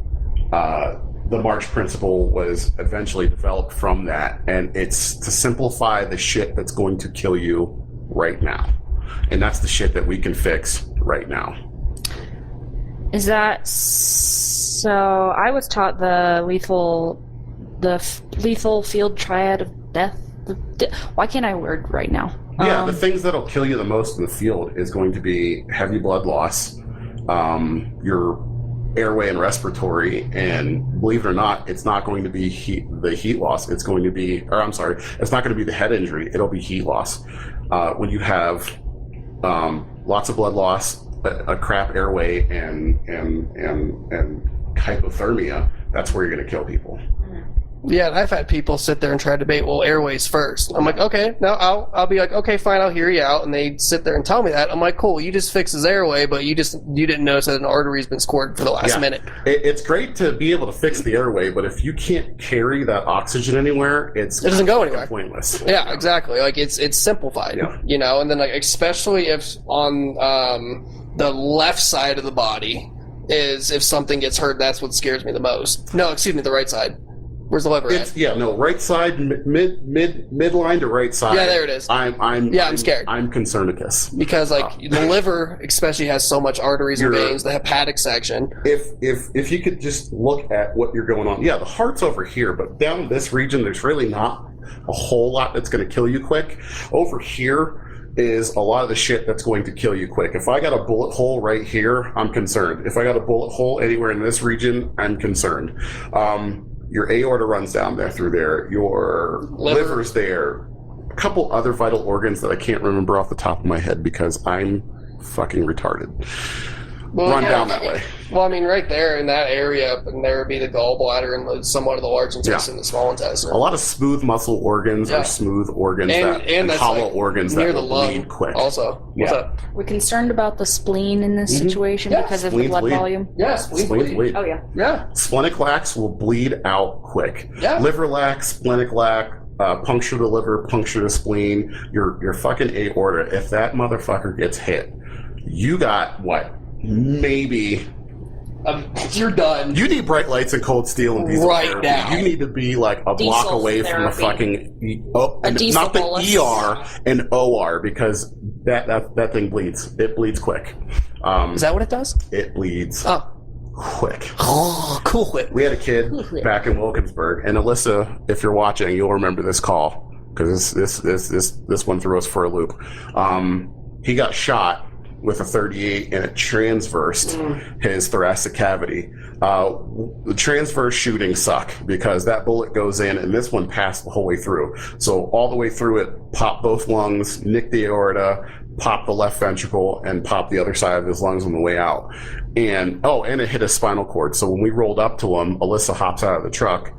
the March principle was eventually developed from that, and it's to simplify the shit that's going to kill you right now, and that's the shit that we can fix right now.
Is that so? I was taught the lethal field triad of death. Why can't I word right now?
Yeah, the things that'll kill you the most in the field is going to be heavy blood loss, your airway and respiratory, and believe it or not, it's not going to be the heat loss. It's going to be, or I'm sorry, it's not going to be the head injury. It'll be heat loss. When you have lots of blood loss, a crap airway, and hypothermia, that's where you're going to kill people.
Yeah, and I've had people sit there and try to debate, well, airways first. I'm like, okay, no, I'll be like, okay, fine, I'll hear you out. And they sit there and tell me that. I'm like, cool, you just fixed his airway, but you didn't notice that an artery's been scored for the last minute.
It's great to be able to fix the airway, but if you can't carry that oxygen anywhere, it
doesn't go anywhere.
Pointless.
Yeah, exactly. Like, it's simplified,
Yeah.
you know, and then, like, especially if on the left side of the body is if something gets hurt, that's what scares me the most. No, excuse me, the right side. Where's the liver at?
Right side, midline to right side.
Yeah, there it is. I'm scared.
I'm concernicus.
Because, like, the liver especially has so much arteries and veins, the hepatic section.
If you could just look at what you're going on. Yeah, the heart's over here, but down in this region, there's really not a whole lot that's going to kill you quick. Over here is a lot of the shit that's going to kill you quick. If I got a bullet hole right here, I'm concerned. If I got a bullet hole anywhere in this region, I'm concerned. Your aorta runs down there through there. Your liver's there. A couple other vital organs that I can't remember off the top of my head because I'm fucking retarded. run down that way.
Well, I mean, right there in that area, and there would be the gallbladder and somewhat of the large intestine, the small intestine.
A lot of smooth muscle organs or smooth organs and
that's
hollow
like
organs
near
that
the
will
lung
bleed quick.
Also, what's up?
We're concerned about the spleen in this situation
Yeah,
because of the
spleens
blood
bleed.
volume.
Yes,
Spleens bleed.
Oh yeah.
Yeah,
Splenic lacs will bleed out quick.
Yeah.
Liver lac, splenic lac, puncture the liver, puncture the spleen, your fucking aorta. If that motherfucker gets hit, you got what? Maybe
you're done.
you need bright lights and cold steel and diesel
Right
therapy.
now.
You need to be like a block
Diesel
away from a
therapy.
fucking
diesel
not the
bolus.
ER and OR because that thing bleeds. It bleeds quick.
Is that what it does?
It bleeds
Oh,
quick.
oh, cool.
We had a kid back in Wilkinsburg, and Alyssa, if you're watching, you'll remember this call because this one threw us for a loop. He got shot with a 38, and it transversed his thoracic cavity. The transverse shootings suck because that bullet goes in, and this one passed the whole way through. So all the way through it, popped both lungs, nicked the aorta, popped the left ventricle, and popped the other side of his lungs on the way out. And it hit his spinal cord. So when we rolled up to him, Alyssa hops out of the truck.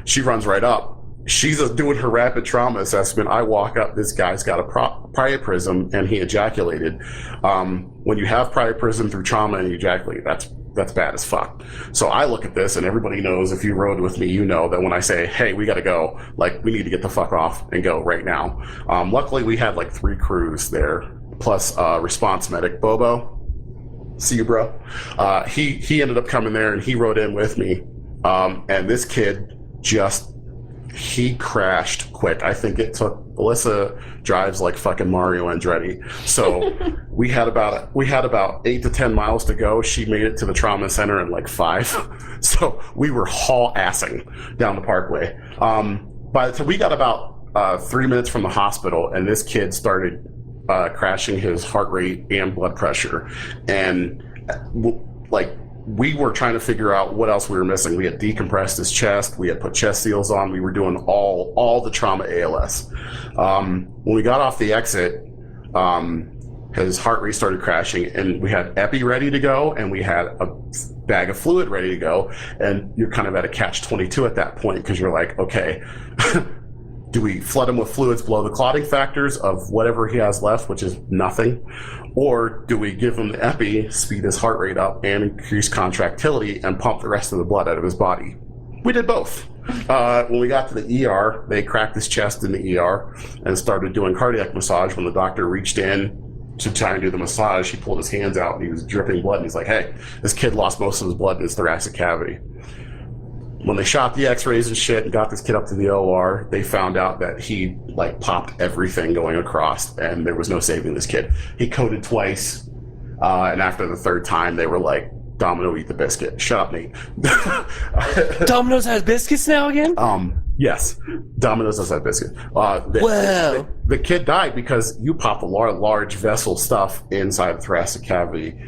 She runs right up. She's doing her rapid trauma assessment. I walk up. This guy's got a priapism, and he ejaculated. When you have priapism through trauma and you ejaculate, that's bad as fuck. So I look at this, and everybody knows, if you rode with me, you know that when I say, hey, we got to go, like, we need to get the fuck off and go right now. Luckily, we had like 3 crews there, plus response medic, Bobo. See you, bro. He ended up coming there, and he rode in with me. And this kid he crashed quick. I think it took, Alyssa drives like fucking Mario Andretti. So we had about 8 to 10 miles to go. She made it to the trauma center in like 5. So we were haul-assing down the parkway. By the time we got about 3 minutes from the hospital, and this kid started crashing his heart rate and blood pressure. And we were trying to figure out what else we were missing. We had decompressed his chest. We had put chest seals on. We were doing all the trauma ALS. When we got off the exit, his heart rate started crashing, and we had epi ready to go, and we had a bag of fluid ready to go. And you're kind of at a catch-22 at that point because you're like, okay, do we flood him with fluids below the clotting factors of whatever he has left, which is nothing? Or do we give him the epi, speed his heart rate up, and increase contractility and pump the rest of the blood out of his body? We did both. When we got to the ER, they cracked his chest in the ER and started doing cardiac massage. When the doctor reached in to try and do the massage, he pulled his hands out and he was dripping blood. And he's like, hey, this kid lost most of his blood in his thoracic cavity. When they shot the x-rays and shit and got this kid up to the OR, they found out that he popped everything going across, and there was no saving this kid. He coded twice, and after the 3rd time, they were like, Domino, eat the biscuit. Shut up, Nate.
Domino's has biscuits now again?
Yes. Domino's does have biscuit.
Wow.
The kid died because you popped a large vessel stuff inside the thoracic cavity.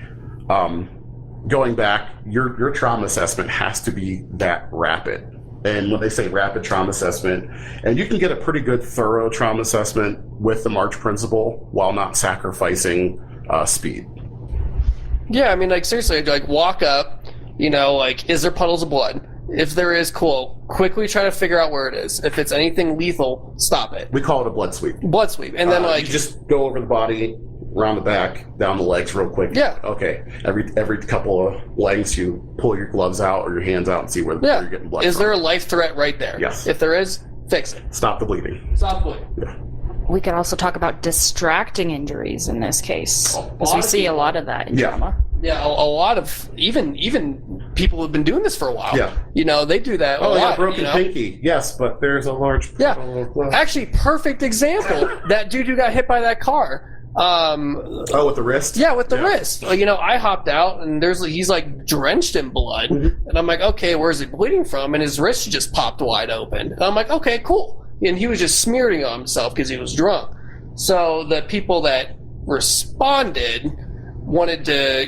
Going back, your trauma assessment has to be that rapid. And when they say rapid trauma assessment, and you can get a pretty good thorough trauma assessment with the March principle while not sacrificing speed.
Yeah, I mean, seriously, walk up, is there puddles of blood? If there is, cool. Quickly try to figure out where it is. If it's anything lethal, stop it.
We call it a blood sweep.
Blood sweep. And then,
you just go over the body, around the back, down the legs real quick.
Yeah.
Okay. Every couple of lengths, you pull your gloves out or your hands out and see where you're getting blood
Is
from.
there a life threat right there?
Yes.
If there is, fix it.
Stop the bleeding.
Stop bleeding.
Yeah.
We could also talk about distracting injuries in this case,
A
because
lot
we
of
see a
people-
lot of that in
Yeah.
trauma.
Yeah, a lot of even people who've been doing this for a while.
Yeah.
They do that a
Oh,
lot.
yeah, broken pinky. Yes, but there's a large...
Yeah. Actually, perfect example. That dude who got hit by that car.
With the wrist?
Yeah, with the wrist. I hopped out and he's drenched in blood, and I'm like, okay, where's he bleeding from? And his wrist just popped wide open. And I'm like, okay, cool. And he was just smearing on himself because he was drunk. So the people that responded wanted to,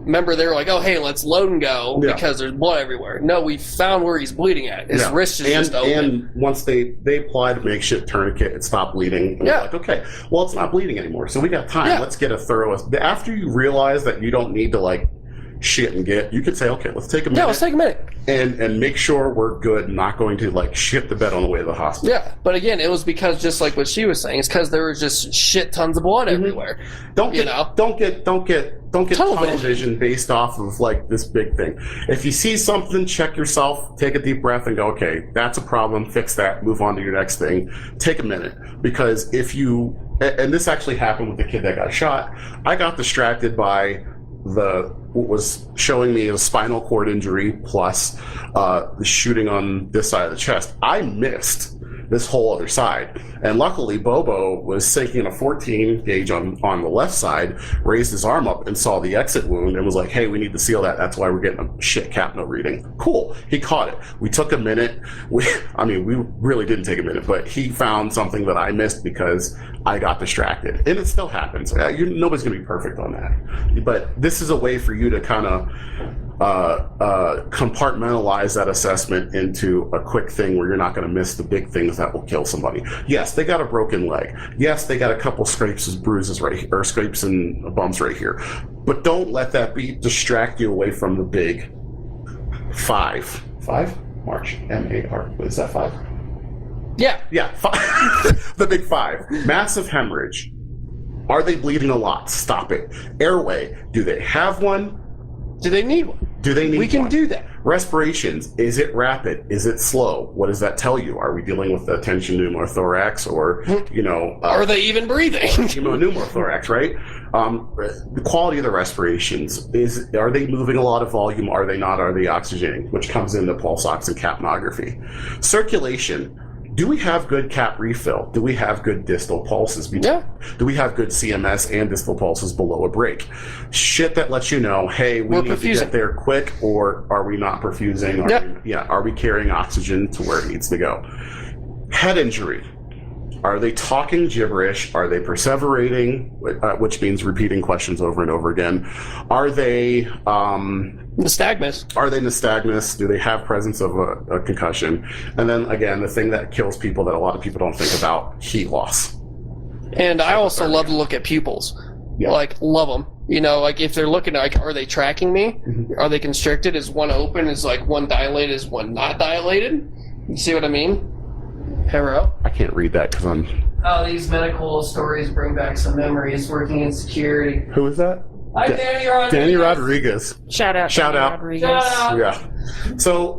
remember they were like, oh, hey, let's load and go because there's blood everywhere. No, we found where he's bleeding at. His wrist is just open.
And once they applied a makeshift tourniquet, it stopped bleeding. And we're like, okay, well, it's not bleeding anymore. So we got time.
Yeah.
Let's get a thorough... After you realize that you don't need to, like, shit and get, you could say, okay, let's take a minute.
Yeah, let's take a minute.
And make sure we're good, not going to, like, shit the bed on the way to the hospital.
Yeah, but again, it was because, just like what she was saying, it's because there was just shit tons of blood everywhere.
Don't get tunnel vision based off of, like, this big thing. If you see something, check yourself, take a deep breath and go, okay, that's a problem, fix that, move on to your next thing. Take a minute. Because if you, and this actually happened with the kid that got shot, I got distracted by what was showing me a spinal cord injury plus the shooting on this side of the chest. I missed this whole other side. And luckily, Bobo was sinking a 14 gauge on the left side, raised his arm up and saw the exit wound and was like, hey, we need to seal that. That's why we're getting a shit cap note reading. Cool. He caught it. We took a minute. We really didn't take a minute, but he found something that I missed because I got distracted. And it still happens. Nobody's going to be perfect on that. But this is a way for you to kind of compartmentalize that assessment into a quick thing where you're not going to miss the big things that will kill somebody. Yes, they got a broken leg. Yes, they got a couple scrapes and bruises right here, or scrapes and bumps right here. But don't let that distract you away from the big 5. March, M-A-R. Is that 5?
Yeah.
Yeah, 5. The big 5. Massive hemorrhage. Are they bleeding a lot? Stop it. Airway. Do they have one?
Do they need one?
Do they need
We can
one?
do that.
Respirations. Is it rapid? Is it slow? What does that tell you? Are we dealing with the tension pneumothorax or,
are they even breathing?
Pneumothorax, right? The quality of the respirations. Are they moving a lot of volume? Are they not? Are they oxygenating? Which comes into pulse ox and capnography. Circulation. Do we have good cap refill? Do we have good distal pulses? Do we have good CMS and distal pulses below a break? Shit that lets you know, hey, we need to get there quick, or are we not perfusing? Are we carrying oxygen to where it needs to go? Head injury. Are they talking gibberish? Are they perseverating, which means repeating questions over and over again? Are they...
Nystagmus.
Are they nystagmus? Do they have presence of a concussion? And then, again, the thing that kills people that a lot of people don't think about, heat loss.
And I also love to look at pupils. Yeah. Like, love them. Like, if they're looking, like, are they tracking me? Mm-hmm. Are they constricted? Is one open? Is, like, one dilated? Is one not dilated? You see what I mean? Hero?
I can't read that because I'm...
Oh, these medical stories bring back some memories working in security.
Who is that?
Hi, Danny Rodriguez.
Danny Rodriguez.
Shout out.
Rodriguez.
Yeah. So,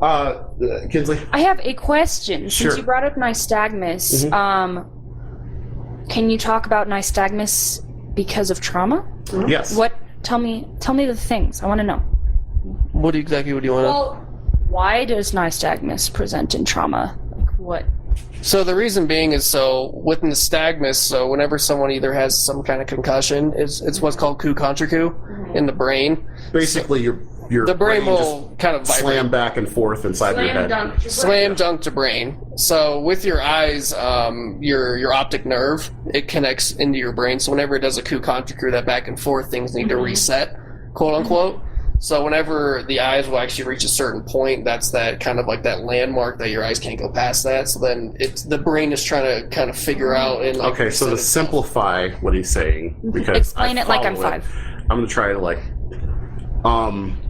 Kinsley?
I have a question.
Sure.
Since you brought up nystagmus, can you talk about nystagmus because of trauma?
Mm-hmm. Yes.
Tell me the things. I want to know.
What do you want to know?
Well, why does nystagmus present in trauma? Like, what?
So the reason being is with nystagmus, whenever someone either has some kind of concussion, it's what's called coup contre coup in the brain.
Basically, the
brain will kind of vibrate.
Slam back and forth inside your head.
Slam dunk to brain. So with your eyes, your optic nerve, it connects into your brain. So whenever it does a coup contre coup, that back and forth, things need to reset, quote unquote. So whenever the eyes will actually reach a certain point, that's that kind of like that landmark that your eyes can't go past that. So then the brain is trying to kind of figure out. And like,
okay, so to simplify what he's saying, because
explain it like I'm 5.
I'm going to try to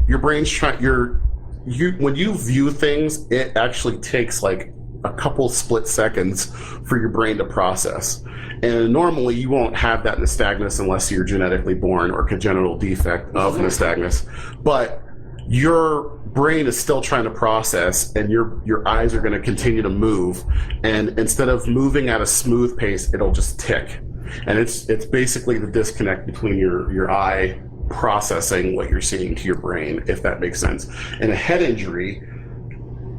your brain's when you view things, it actually takes like a couple split seconds for your brain to process. And normally you won't have that nystagmus unless you're genetically born or congenital defect of nystagmus. But your brain is still trying to process, and your eyes are going to continue to move. And instead of moving at a smooth pace, it'll just tick. And it's basically the disconnect between your eye processing what you're seeing to your brain, if that makes sense. In a head injury,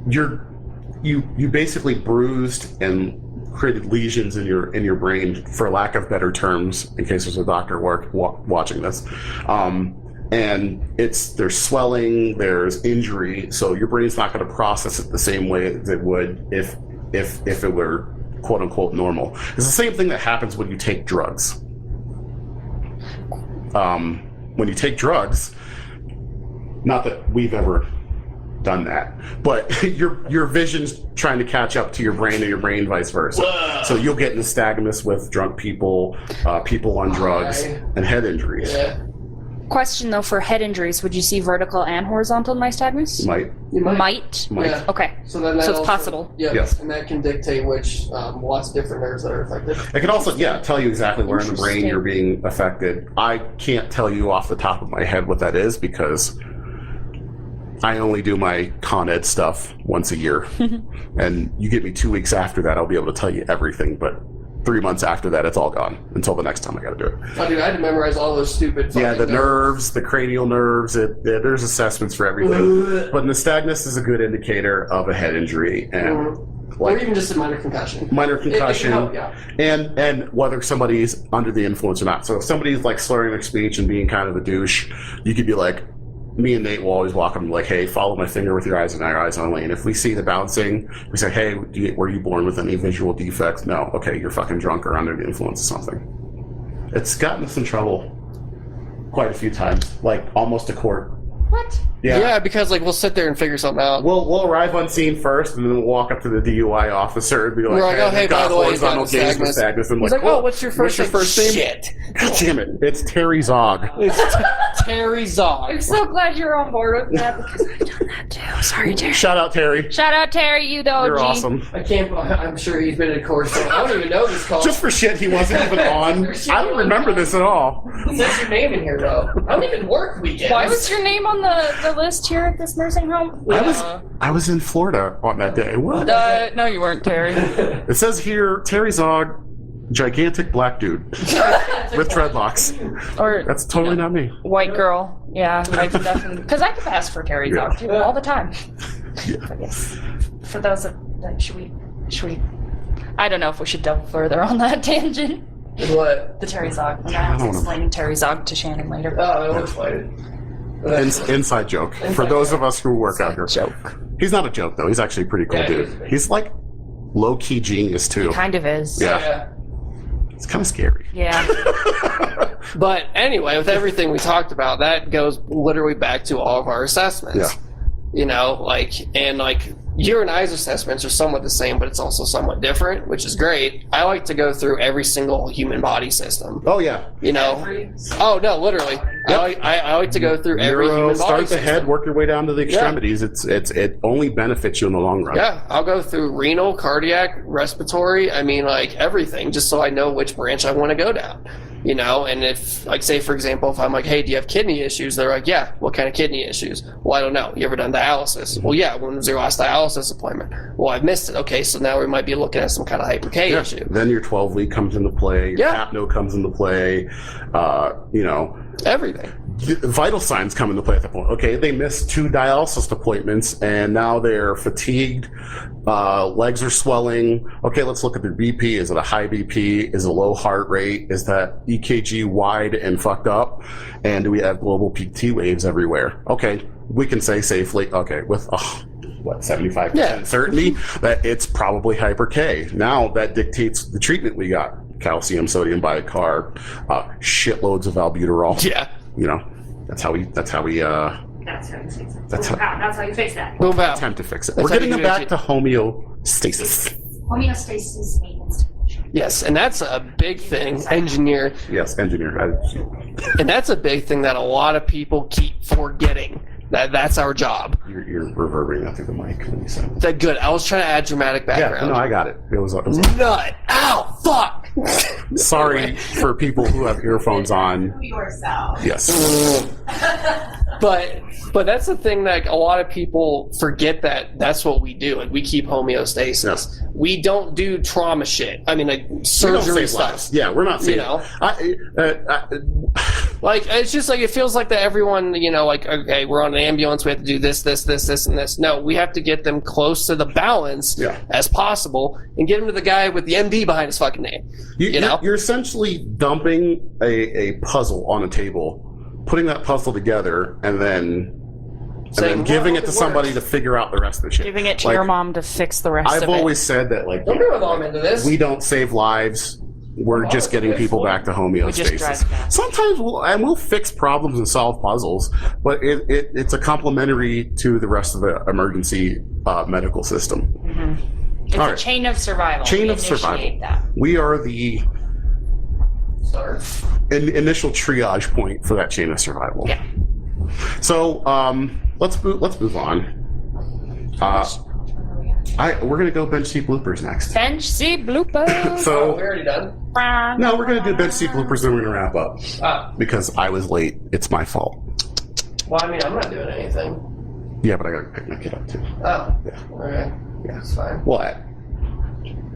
you basically bruised and created lesions in your brain, for lack of better terms, in case there's a doctor watching this. And there's swelling, there's injury, so your brain's not going to process it the same way as it would if it were quote unquote normal. It's the same thing that happens when you take drugs. when you take drugs, not that we've ever done that, but your vision's trying to catch up to your brain and your brain vice versa.
Whoa.
So you'll get nystagmus with drunk people, people on drugs, and head injuries.
Yeah.
Question though, for head injuries, would you see vertical and horizontal nystagmus?
Might.
You
Might.
Yeah.
Okay.
So then that
So it's
also-
possible.
Yeah.
Yes.
And that can dictate which lots of different nerves that are affected.
It can also, tell you exactly where in the brain
Interesting.
you're being affected. I can't tell you off the top of my head what that is because I only do my Con Ed stuff once a year. And you get me 2 weeks after that, I'll be able to tell you everything. But 3 months after that, it's all gone until the next time I got to do it.
Oh, dude, I had to memorize all those stupid.
Yeah, the
fucking
nerves, the cranial nerves, there's assessments for everything. But nystagmus is a good indicator of a head injury. And
or even just a minor concussion.
minor
It can
concussion,
help, yeah.
and whether somebody's under the influence or not. So if somebody's like slurring their speech and being kind of a douche, you could be like, me and Nate will always walk them like, hey, follow my finger with your eyes and our eyes only. And if we see the bouncing, we say, hey, were you born with any visual defects? No. Okay, you're fucking drunk or under the influence of something. It's gotten us in trouble quite a few times, like almost to court.
What?
Yeah, because like we'll sit there and figure something out.
We'll arrive on scene first, and then we'll walk up to the DUI officer and be like,
We're like, oh, hey, by the way, he's got
nystagmus.
nystagmus.
And
He's like, oh, what's your first name?
name?
Shit.
God damn it! It's Terry Zog.
It's Terry Zog.
I'm so glad you're on board with that because I've done that too. Sorry, Terry.
Shout out Terry.
Shout out Terry, you the OG.
You're awesome.
I can't. I'm sure he's been in course. So I don't even know this call.
Just for shit, he wasn't even on. I don't remember this at all.
It says your name in here though. I don't even work weekends.
Why was your name on the list here at this nursing home?
I was in Florida on that day. What?
No, you weren't, Terry.
It says here, Terry Zog, gigantic black dude with dreadlocks.
Or
That's totally not me.
white girl. Yeah, I've definitely. Because I could pass for Terry Zog too, all the time.
Yeah.
But yes. For those that should we? I don't know if we should delve further on that tangent.
What?
The Terry Zog. And I was explaining Terry Zog to Shannon later.
Oh, I will explain it.
Inside joke. For those of us who work out here.
Joke.
He's not a joke, though. He's actually a pretty cool
Yeah,
dude. He's like low-key genius, too.
Kind of is.
Yeah. It's kind of scary.
Yeah.
But anyway, with everything we talked about, that goes literally back to all of our assessments.
Yeah.
You know, like your and I's assessments are somewhat the same, but it's also somewhat different, which is great. I like to go through every single human body system.
Oh, yeah.
You know? Oh no, literally.
Yep.
I like to go through every
Neuro,
human body
start the
system.
head, work your way down to the extremities. It only benefits you in the long run.
Yeah, I'll go through renal, cardiac, respiratory. I mean, like everything, just so I know which branch I want to go down. You know, and if, like, say for example, if I'm like, hey, do you have kidney issues? They're like, yeah. What kind of kidney issues? Well, I don't know. You ever done dialysis? Well, yeah. When was your last dialysis appointment? Well, I've missed it. Okay, so now we might be looking at some kind of hyper K
Yeah.
issue.
Then your 12 lead comes into play. Your
Yeah.
apno comes into play. You know,
Everything.
vital signs come into play at that point. Okay, they missed 2 dialysis appointments and now they're fatigued. Legs are swelling. Okay, let's look at their BP. Is it a high BP? Is it a low heart rate? Is that EKG wide and fucked up? And do we have global peak T waves everywhere? Okay, we can say safely, okay, with 75%
Yeah.
certainty that it's probably hyper K. Now that dictates the treatment we got. Calcium, sodium bicarb, shitloads of albuterol.
Yeah.
You know, that's how we
That's how you fix it.
That's
That's how you fix that.
Boom, pow.
attempt to fix it.
That's
We're
how
getting
you
them
do
back
it.
to homeostasis.
Homeostasis maintenance.
Yes, and that's a big thing, engineer.
Yes, engineer.
And that's a big thing that a lot of people keep forgetting. That's our job.
You're reverberating that through the mic when you said it.
That good. I was trying to add dramatic
Yeah,
background.
no, I got it. It was
Nut. Ow, fuck.
sorry for people who have earphones on.
Yourself.
Yes.
But that's the thing that a lot of people forget, that that's what we do. Like, we keep homeostasis.
Yes.
We don't do trauma shit. I mean, like
We don't
surgery
save
stuff.
lives. Yeah, we're not saying.
You know?
I,
Like, it's just like, it feels like that everyone, you know, like, okay, we're on an ambulance, we have to do this, and this. No, we have to get them close to the balance
Yeah.
as possible and get them to the guy with the MD behind his fucking name. You know?
You're essentially dumping a puzzle on a table, putting that puzzle together, and then
Saying,
giving
well,
it to
it
somebody
works.
to figure out the rest of the shit.
Giving it to
Like,
your mom to fix the rest
I've
of it.
always said that, like,
Don't bring my mom into this.
we don't save lives. We're just getting people back to
just drive
homeostasis.
fast.
Sometimes we'll fix problems and solve puzzles, but it's a complementary to the rest of the emergency medical system.
It's
All
a
right.
chain of survival.
Chain
We
of survival.
initiate that.
We are the
Start.
initial triage point for that chain of survival.
Yeah.
So let's move on. We're gonna go bench seat bloopers next.
Bench seat bloopers.
So
We're already done.
no, we're gonna do bench seat bloopers, then we're gonna wrap up
Oh.
because I was late. It's my fault.
Well, I mean, I'm not doing anything.
Yeah, but I gotta pick my kid up too.
Oh.
Yeah.
Okay. Yeah, it's fine.
What?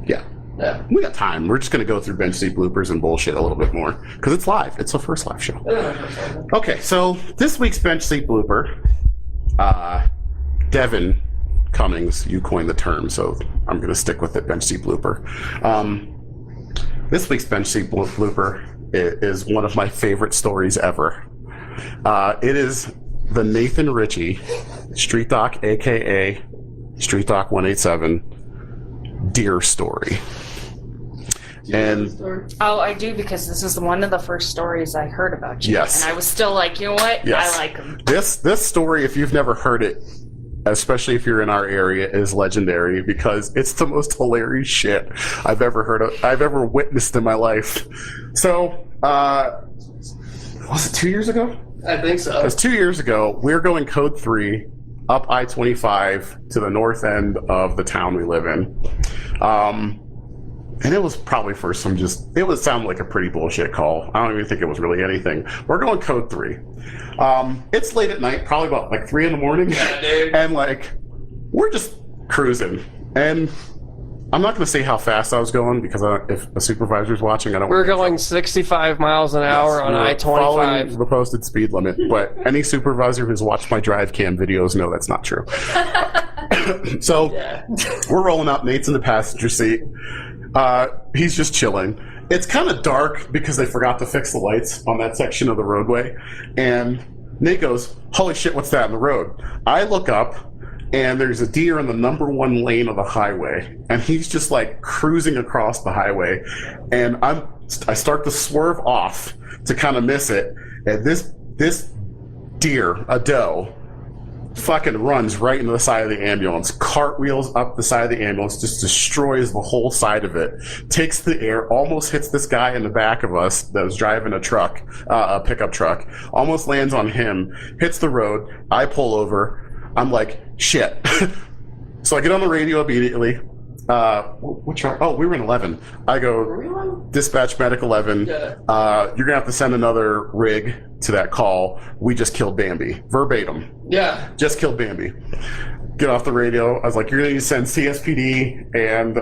Yeah.
Yeah.
We got time. We're just going to go through bench seat bloopers and bullshit a little bit more because it's live. It's the first live show. Okay, so this week's bench seat blooper, Devin Cummings, you coined the term, so I'm going to stick with it. Bench seat blooper. This week's bench seat blooper is one of my favorite stories ever. It is the Nathan Ritchie, Street Doc, aka Street Doc 187, deer story. And
Oh, I do, because this is one of the first stories I heard about you.
Yes.
And I was still like, you know what?
Yes.
I like them.
this story, if you've never heard it, especially if you're in our area, is legendary because it's the most hilarious shit I've ever witnessed in my life. So, was it 2 years ago?
I think so.
It was 2 years ago. We were going code 3 up I-25 to the north end of the town we live in. And it was probably for some it would sound like a pretty bullshit call. I don't even think it was really anything. We're going code 3. It's late at night, probably about like 3 in the morning.
Yeah, dude.
And like, we're just cruising. And I'm not going to say how fast I was going because if a supervisor's watching, I don't
We're
want to
going 65 miles an hour on
We're following
I-25.
the posted speed limit, but any supervisor who's watched my drive cam videos know that's not true. So we're rolling up. Nate's in the passenger seat. He's just chilling. It's kind of dark because they forgot to fix the lights on that section of the roadway. And Nate goes, "Holy shit, what's that in the road?" I look up, and there's a deer in the number 1 lane of the highway, and he's just like cruising across the highway, and I start to swerve off to kind of miss it, and this deer, a doe, fucking runs right into the side of the ambulance, cartwheels up the side of the ambulance, just destroys the whole side of it, takes the air, almost hits this guy in the back of us that was driving a pickup truck, almost lands on him, hits the road. I pull over. I'm like, shit. So I get on the radio immediately. What truck? Oh, we were in 11. I go, dispatch medic 11.
Yeah.
You're gonna have to send another rig to that call. We just killed Bambi. Verbatim.
Yeah.
Just killed Bambi. Get off the radio. I was like, you're gonna need to send CSPD and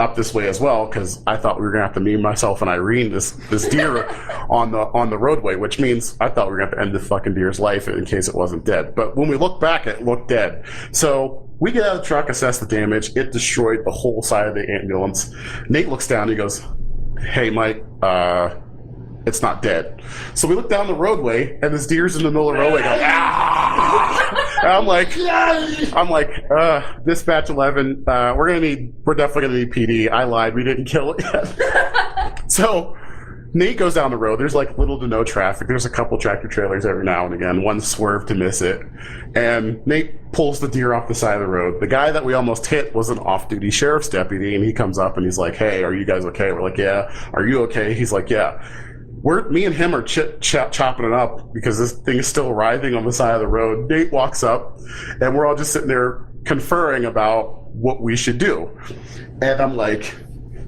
up this way as well, because I thought we were gonna have to, me, myself, and Irene, this deer on the roadway, which means I thought we were gonna have to end the fucking deer's life in case it wasn't dead. But when we look back, it looked dead. So we get out of the truck, assess the damage. It destroyed the whole side of the ambulance. Nate looks down. He goes, "Hey, Mike, it's not dead." So we look down the roadway, and this deer's in the middle of the roadway going, "Ah!" And I'm like, dispatch 11, we're definitely gonna need PD. I lied, we didn't kill it yet. So Nate goes down the road. There's like little to no traffic. There's a couple tractor trailers every now and again. One swerved to miss it. And Nate pulls the deer off the side of the road. The guy that we almost hit was an off-duty sheriff's deputy, and he comes up and he's like, "Hey, are you guys okay?" We're like, "Yeah." "Are you okay?" He's like, "Yeah." Me and him are chopping it up because this thing is still writhing on the side of the road. Nate walks up, and we're all just sitting there conferring about what we should do. And I'm like,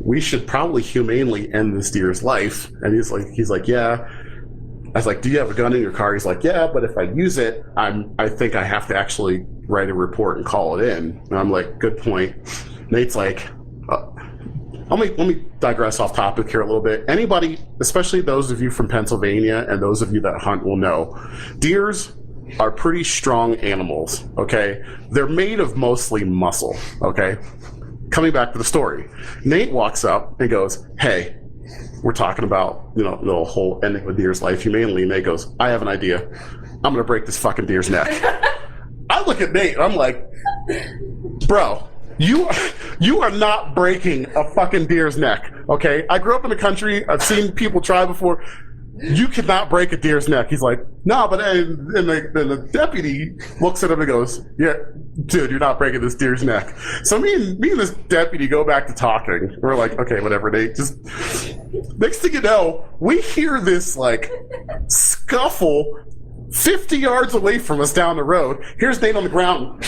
we should probably humanely end this deer's life. And he's like, "Yeah." I was like, "Do you have a gun in your car?" He's like, "Yeah, but if I use it, I think I have to actually write a report and call it in." And I'm like, "Good point." Nate's like, let me digress off topic here a little bit. Anybody, especially those of you from Pennsylvania and those of you that hunt will know, deers are pretty strong animals, okay? They're made of mostly muscle, okay? Coming back to the story, Nate walks up and goes, "Hey, we're talking about, the whole ending of a deer's life humanely." And Nate goes, "I have an idea. I'm going to break this fucking deer's neck." I look at Nate and I'm like, "Bro, You are not breaking a fucking deer's neck, okay? I grew up in the country. I've seen people try before. You cannot break a deer's neck. He's like, no, but and the deputy looks at him and goes, yeah, dude, you're not breaking this deer's neck. So me and this deputy go back to talking. We're like, okay, whatever, Nate. Just next thing you know, we hear this like scuffle 50 yards away from us down the road. Here's Nate on the ground.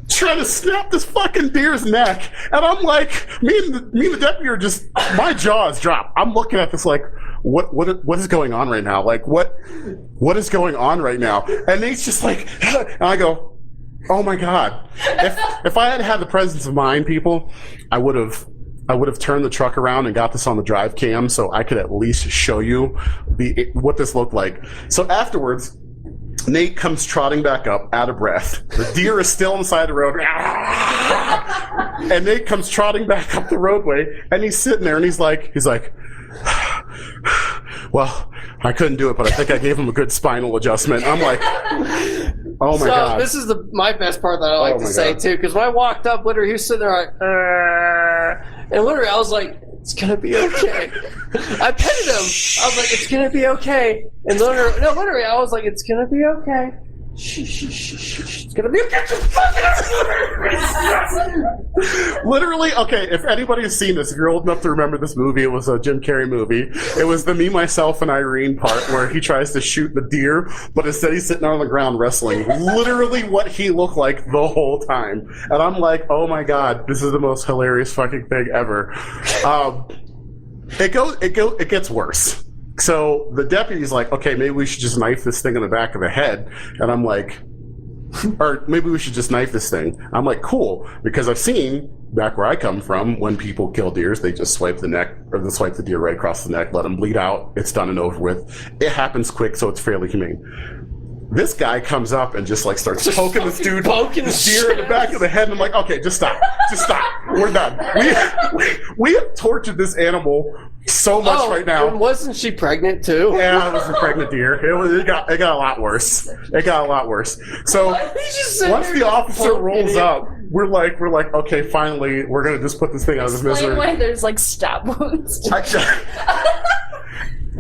Trying to snap this fucking deer's neck, and I'm like, me and the deputy are just, my jaws drop. I'm looking at this like, what is going on right now? Like, what is going on right now? And Nate's just like, and I go, oh my god! If I had had the presence of mind, people, I would have turned the truck around and got this on the drive cam so I could at least show you what this looked like. So afterwards, Nate comes trotting back up, out of breath. The deer is still inside the road. And Nate comes trotting back up the roadway, and he's sitting there, and he's like, well, I couldn't do it, but I think I gave him a good spinal adjustment. I'm like, oh my god.
So this is my best part that I like to say, too, because when I walked up, literally, he was sitting there like, and literally, I was like, it's gonna be okay. I petted him. I was like, it's gonna be okay. And literally, I was like, it's gonna be okay. Shh. It's gonna be okay.
Literally, okay, if anybody has seen this, if you're old enough to remember this movie, it was a Jim Carrey movie. It was the Me, Myself, and Irene part where he tries to shoot the deer, but instead he's sitting on the ground wrestling. Literally what he looked like the whole time. And I'm like, oh my god, this is the most hilarious fucking thing ever. It gets worse. So the deputy's like, okay, maybe we should just knife this thing in the back of the head. And I'm like, or maybe we should just knife this thing. I'm like, cool, because I've seen back where I come from, when people kill deers, they just swipe the neck, or they swipe the deer right across the neck, let them bleed out. It's done and over with. It happens quick, so it's fairly humane. This guy comes up and just like starts poking this dude,
poking
the deer in the back of the head, and I'm like, okay, just stop, we're done. We have tortured this animal so much right now.
And wasn't she pregnant too?
Yeah, it was a pregnant deer. It got a lot worse. So once the officer rolls up, we're like, okay, finally, we're gonna just put this thing out of his misery.
Why there's like stab wounds.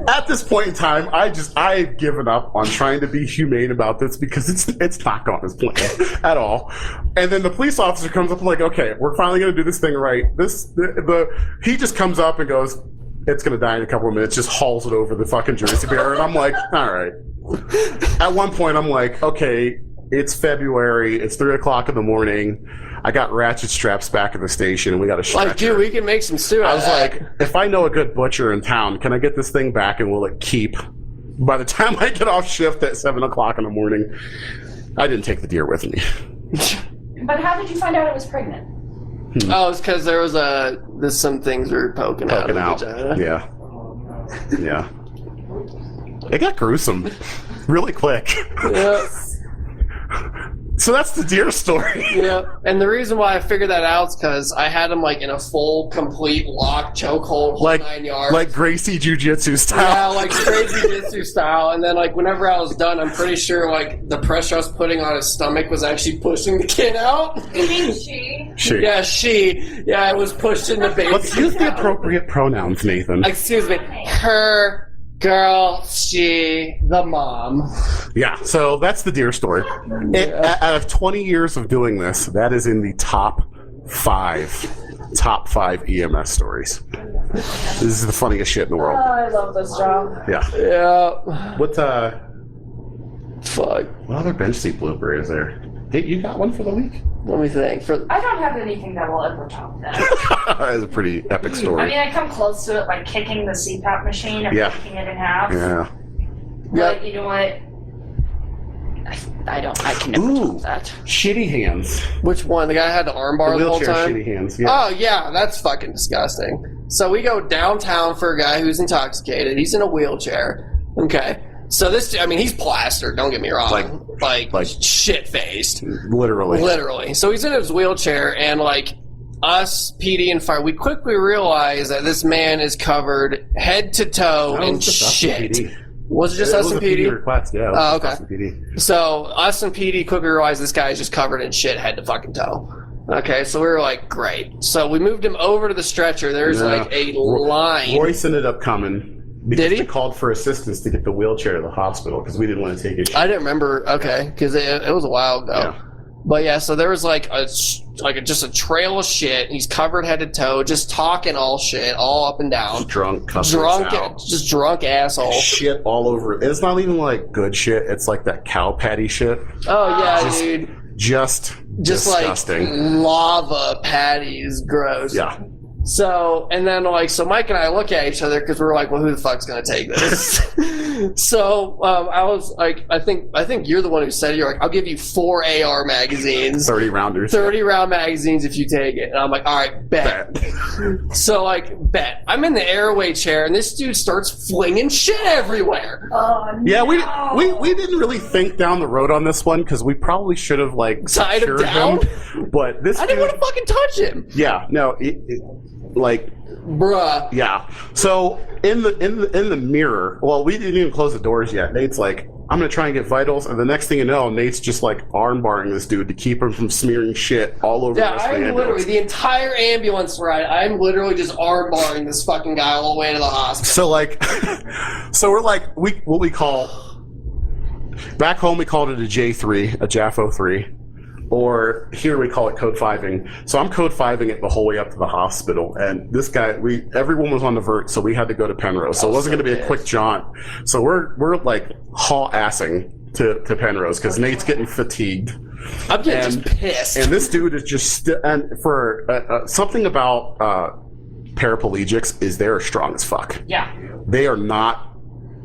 At this point in time, I've given up on trying to be humane about this because it's not going as planned at all. And then the police officer comes up and like, okay, we're finally going to do this thing right. He just comes up and goes, it's going to die in a couple of minutes, just hauls it over the fucking Jersey bear. And I'm like, all right. At one point, I'm like, okay, it's February, it's 3 o'clock in the morning. I got ratchet straps back at the station, and we got a stretcher.
Like, dude, we can make some stew.
I was like, if I know a good butcher in town, can I get this thing back and will it keep? By the time I get off shift at 7 o'clock in the morning, I didn't take the deer with me.
But how did you find out it was pregnant?
Oh, it's because there's some things were poking out.
Yeah. Yeah. It got gruesome really quick.
Yeah.
So that's the deer story.
Yeah, and the reason why I figured that out is because I had him like in a full, complete lock chokehold,
like
9 yards.
Like Gracie Jiu-Jitsu style.
Yeah, like crazy jiu-jitsu style. And then like whenever I was done, I'm pretty sure like the pressure I was putting on his stomach was actually pushing the kid out.
You mean she?
She.
Yeah, she. Yeah, I was pushing the baby.
Let's use the appropriate pronouns, Nathan.
Excuse me. Her. Girl, she, the mom.
Yeah, so that's the deer story. Out of 20 years of doing this, that is in the top five EMS stories. This is the funniest shit in the world.
Oh, I love this job.
Yeah.
Yeah.
What
Fuck.
what other bench seat blooper is there? Hey, you got one for the week?
Let me think.
I don't have anything that will ever top that.
That's a pretty epic story.
I mean, I come close to it, like kicking the CPAP machine and breaking it in half.
Yeah.
But you know what? I can never top that.
Shitty hands.
Which one? The guy had the armbar the whole
wheelchair
time?
shitty hands. Yeah.
Oh, yeah, that's fucking disgusting. So we go downtown for a guy who's intoxicated. He's in a wheelchair. Okay. So this, I mean, he's plastered, don't get me wrong. Like shit-faced.
Literally.
So he's in his wheelchair, and like us, PD, and fire, we quickly realize that this man is covered head to toe in shit. Was it just
It
us
was
and
a PD
PD?
request, yeah. It was
Oh,
just
okay.
us and PD.
So us and PD quickly realized this guy is just covered in shit head to fucking toe. Okay, so we were like, great. So we moved him over to the stretcher. There's
Yeah.
like a line.
Royce ended up coming. Because
Did he?
we called for assistance to get the wheelchair to the hospital because we didn't want to take his shit.
I didn't remember. Okay, because it was a while ago.
Yeah.
But yeah, so there was just a trail of shit. He's covered head to toe, just talking all shit, all up and down.
Drunk, cussing us out.
Just drunk asshole.
Shit all over. It's not even like good shit. It's like that cow patty shit.
Oh yeah,
Just-
dude.
Just
Just
disgusting.
like lava patties, gross.
Yeah.
So, and then so Mike and I look at each other because we're like, well, who the fuck's gonna take this? So, I was like, I think you're the one who said it. You're like, I'll give you 4 AR magazines,
30 rounders.
30 round magazines if you take it. And I'm like, all right, bet. So bet. I'm in the airway chair and this dude starts flinging shit everywhere.
Oh,
Yeah,
no.
we didn't really think down the road on this one because we probably should have
Tied him
secured
down?
But this
I didn't
dude,
want to fucking touch him,
yeah, no,
bruh.
yeah. So in the mirror, well, we didn't even close the doors yet. Nate's like, I'm gonna try and get vitals, and the next thing you know, Nate's just like arm barring this dude to keep him from smearing shit all over
Yeah,
the rest of the
I'm
ambulance.
literally the entire ambulance ride. I'm literally just arm barring this fucking guy all the way to the hospital.
So we're like, what we call back home we called it a J3, a JAFO 3, or here we call it code 5ing. So I'm code 5ing it the whole way up to the hospital, and this guy, everyone was on the vert, so we had to go to Penrose. So it wasn't going to be a quick jaunt. So we're like haul assing to Penrose because Nate's getting fatigued.
I'm getting just pissed.
And this dude is just and for something about paraplegics is they're strong as fuck.
Yeah.
They are not,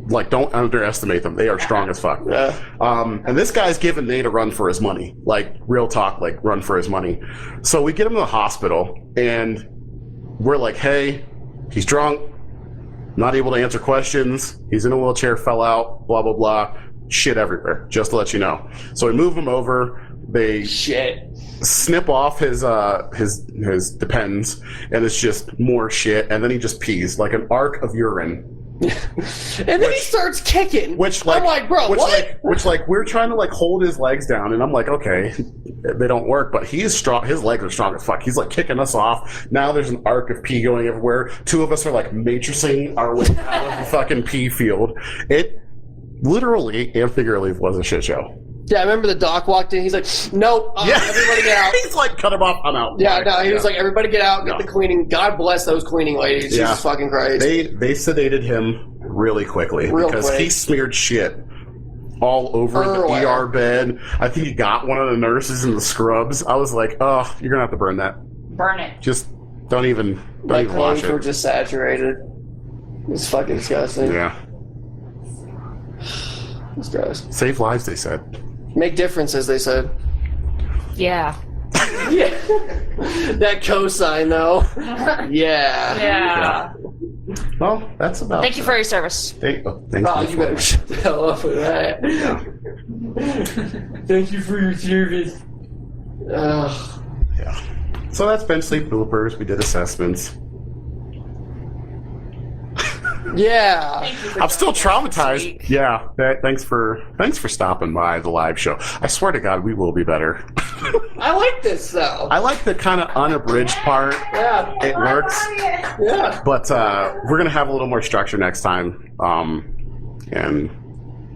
like, don't underestimate them. They are strong as fuck.
Yeah.
And this guy's giving Nate a run for his money. Like, real talk, like, run for his money. So we get him to the hospital, and we're like, hey, he's drunk, not able to answer questions, he's in a wheelchair, fell out, blah, blah, blah. Shit everywhere, just to let you know. So we move him over. They
Shit.
snip off his depends, and it's just more shit, and then he just pees like an arc of urine.
And then he starts kicking.
Which like
I'm like, bro, what?
Which we're trying to like hold his legs down, and I'm like, okay, they don't work, but he's strong. His legs are strong as fuck. He's like kicking us off. Now there's an arc of pee going everywhere. 2 of us are like matrixing our way out of the fucking pee field. It literally and figuratively was a shit show.
Yeah, I remember the doc walked in. He's like, nope, everybody get out.
He's like, cut him off. I'm out.
Yeah, no, he was like, everybody get out, get
No.
the cleaning. God bless those cleaning ladies.
Yeah.
Jesus fucking Christ.
They sedated him really quickly because
quick.
he smeared shit all over the
Everywhere.
ER bed. I think he got one of the nurses in the scrubs. I was like, oh, you're gonna have to burn that.
Burn it.
Just don't even
My
wash
clothes were
it.
just saturated. It's fucking disgusting.
Yeah,
It's gross.
save lives, they said.
Make differences, they said.
Yeah.
Yeah. That cosign, though. Yeah.
Yeah.
Well, that's about.
Thank you for your service.
Thank
Oh,
you.
you better shut the hell up with that. Thank you for your service. Ugh.
Yeah. So that's bench sleep bloopers. We did assessments.
Yeah.
Thank you for
I'm still
joining us this
traumatized.
week.
Yeah. Thanks for stopping by the live show. I swear to God, we will be better.
I like this, though.
I like the kind of unabridged part.
Yeah.
It works.
Yeah.
But we're gonna have a little more structure next time. And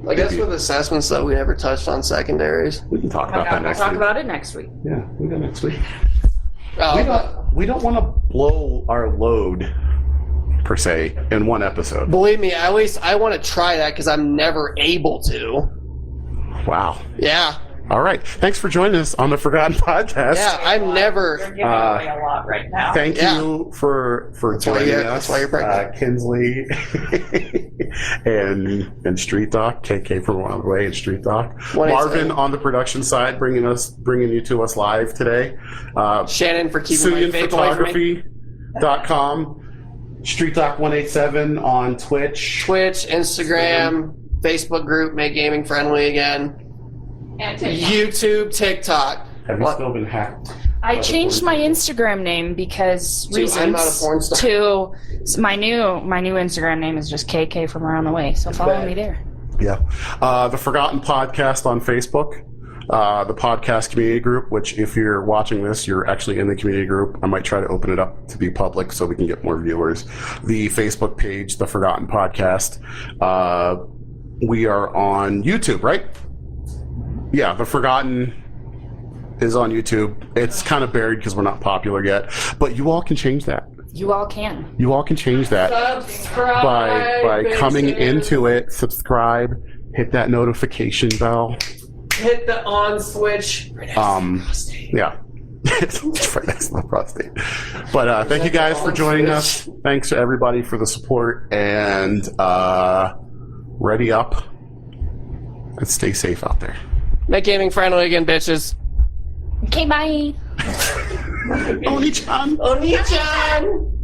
I guess with assessments, though, we never touched on secondaries.
we can talk about
Okay,
that
we'll
next
talk
week.
about it next week.
Yeah, we go next week.
Oh,
We don't want to blow our load per se in one episode.
believe me, at least I want to try that because I'm never able to.
Wow.
Yeah.
All right. Thanks for joining us on the Forgotten Podcast.
Yeah, I'm
We're
never.
giving away a lot right now.
Thank
Yeah.
you for
why
joining
you're-
us,
that's why you're pregnant.
Kinsley and Street Doc, KK from One Way and Street Doc,
187.
Marvin on the production side, bringing you to us live today.
Shannon for keeping my vape away from me.
SuyanPhotography.com, Street Doc 187 on Twitch.
Twitch, Instagram, Facebook group, Make Gaming Friendly again.
And TikTok.
YouTube, TikTok.
Have you
What?
still been hacked?
I changed my Instagram name because reasons.
I'm not a porn star.
To my new Instagram name is just KK from around the way. So follow me there.
Yeah. The Forgotten Podcast on Facebook. The podcast community group, which if you're watching this, you're actually in the community group. I might try to open it up to be public so we can get more viewers. The Facebook page, The Forgotten Podcast. We are on YouTube, right? Yeah, The Forgotten is on YouTube. It's kind of buried because we're not popular yet, but you all can change that.
You all can.
You all can change that
Subscribe
by coming
bitches.
into it. Subscribe, hit that notification bell.
Hit the on switch.
Yeah. It's right next to the prostate. But thank you guys for joining us. Thanks to everybody for the support, and ready up and stay safe out there.
Make gaming friendly again, bitches.
Okay, bye.
Oni-chan.
Oni-chan!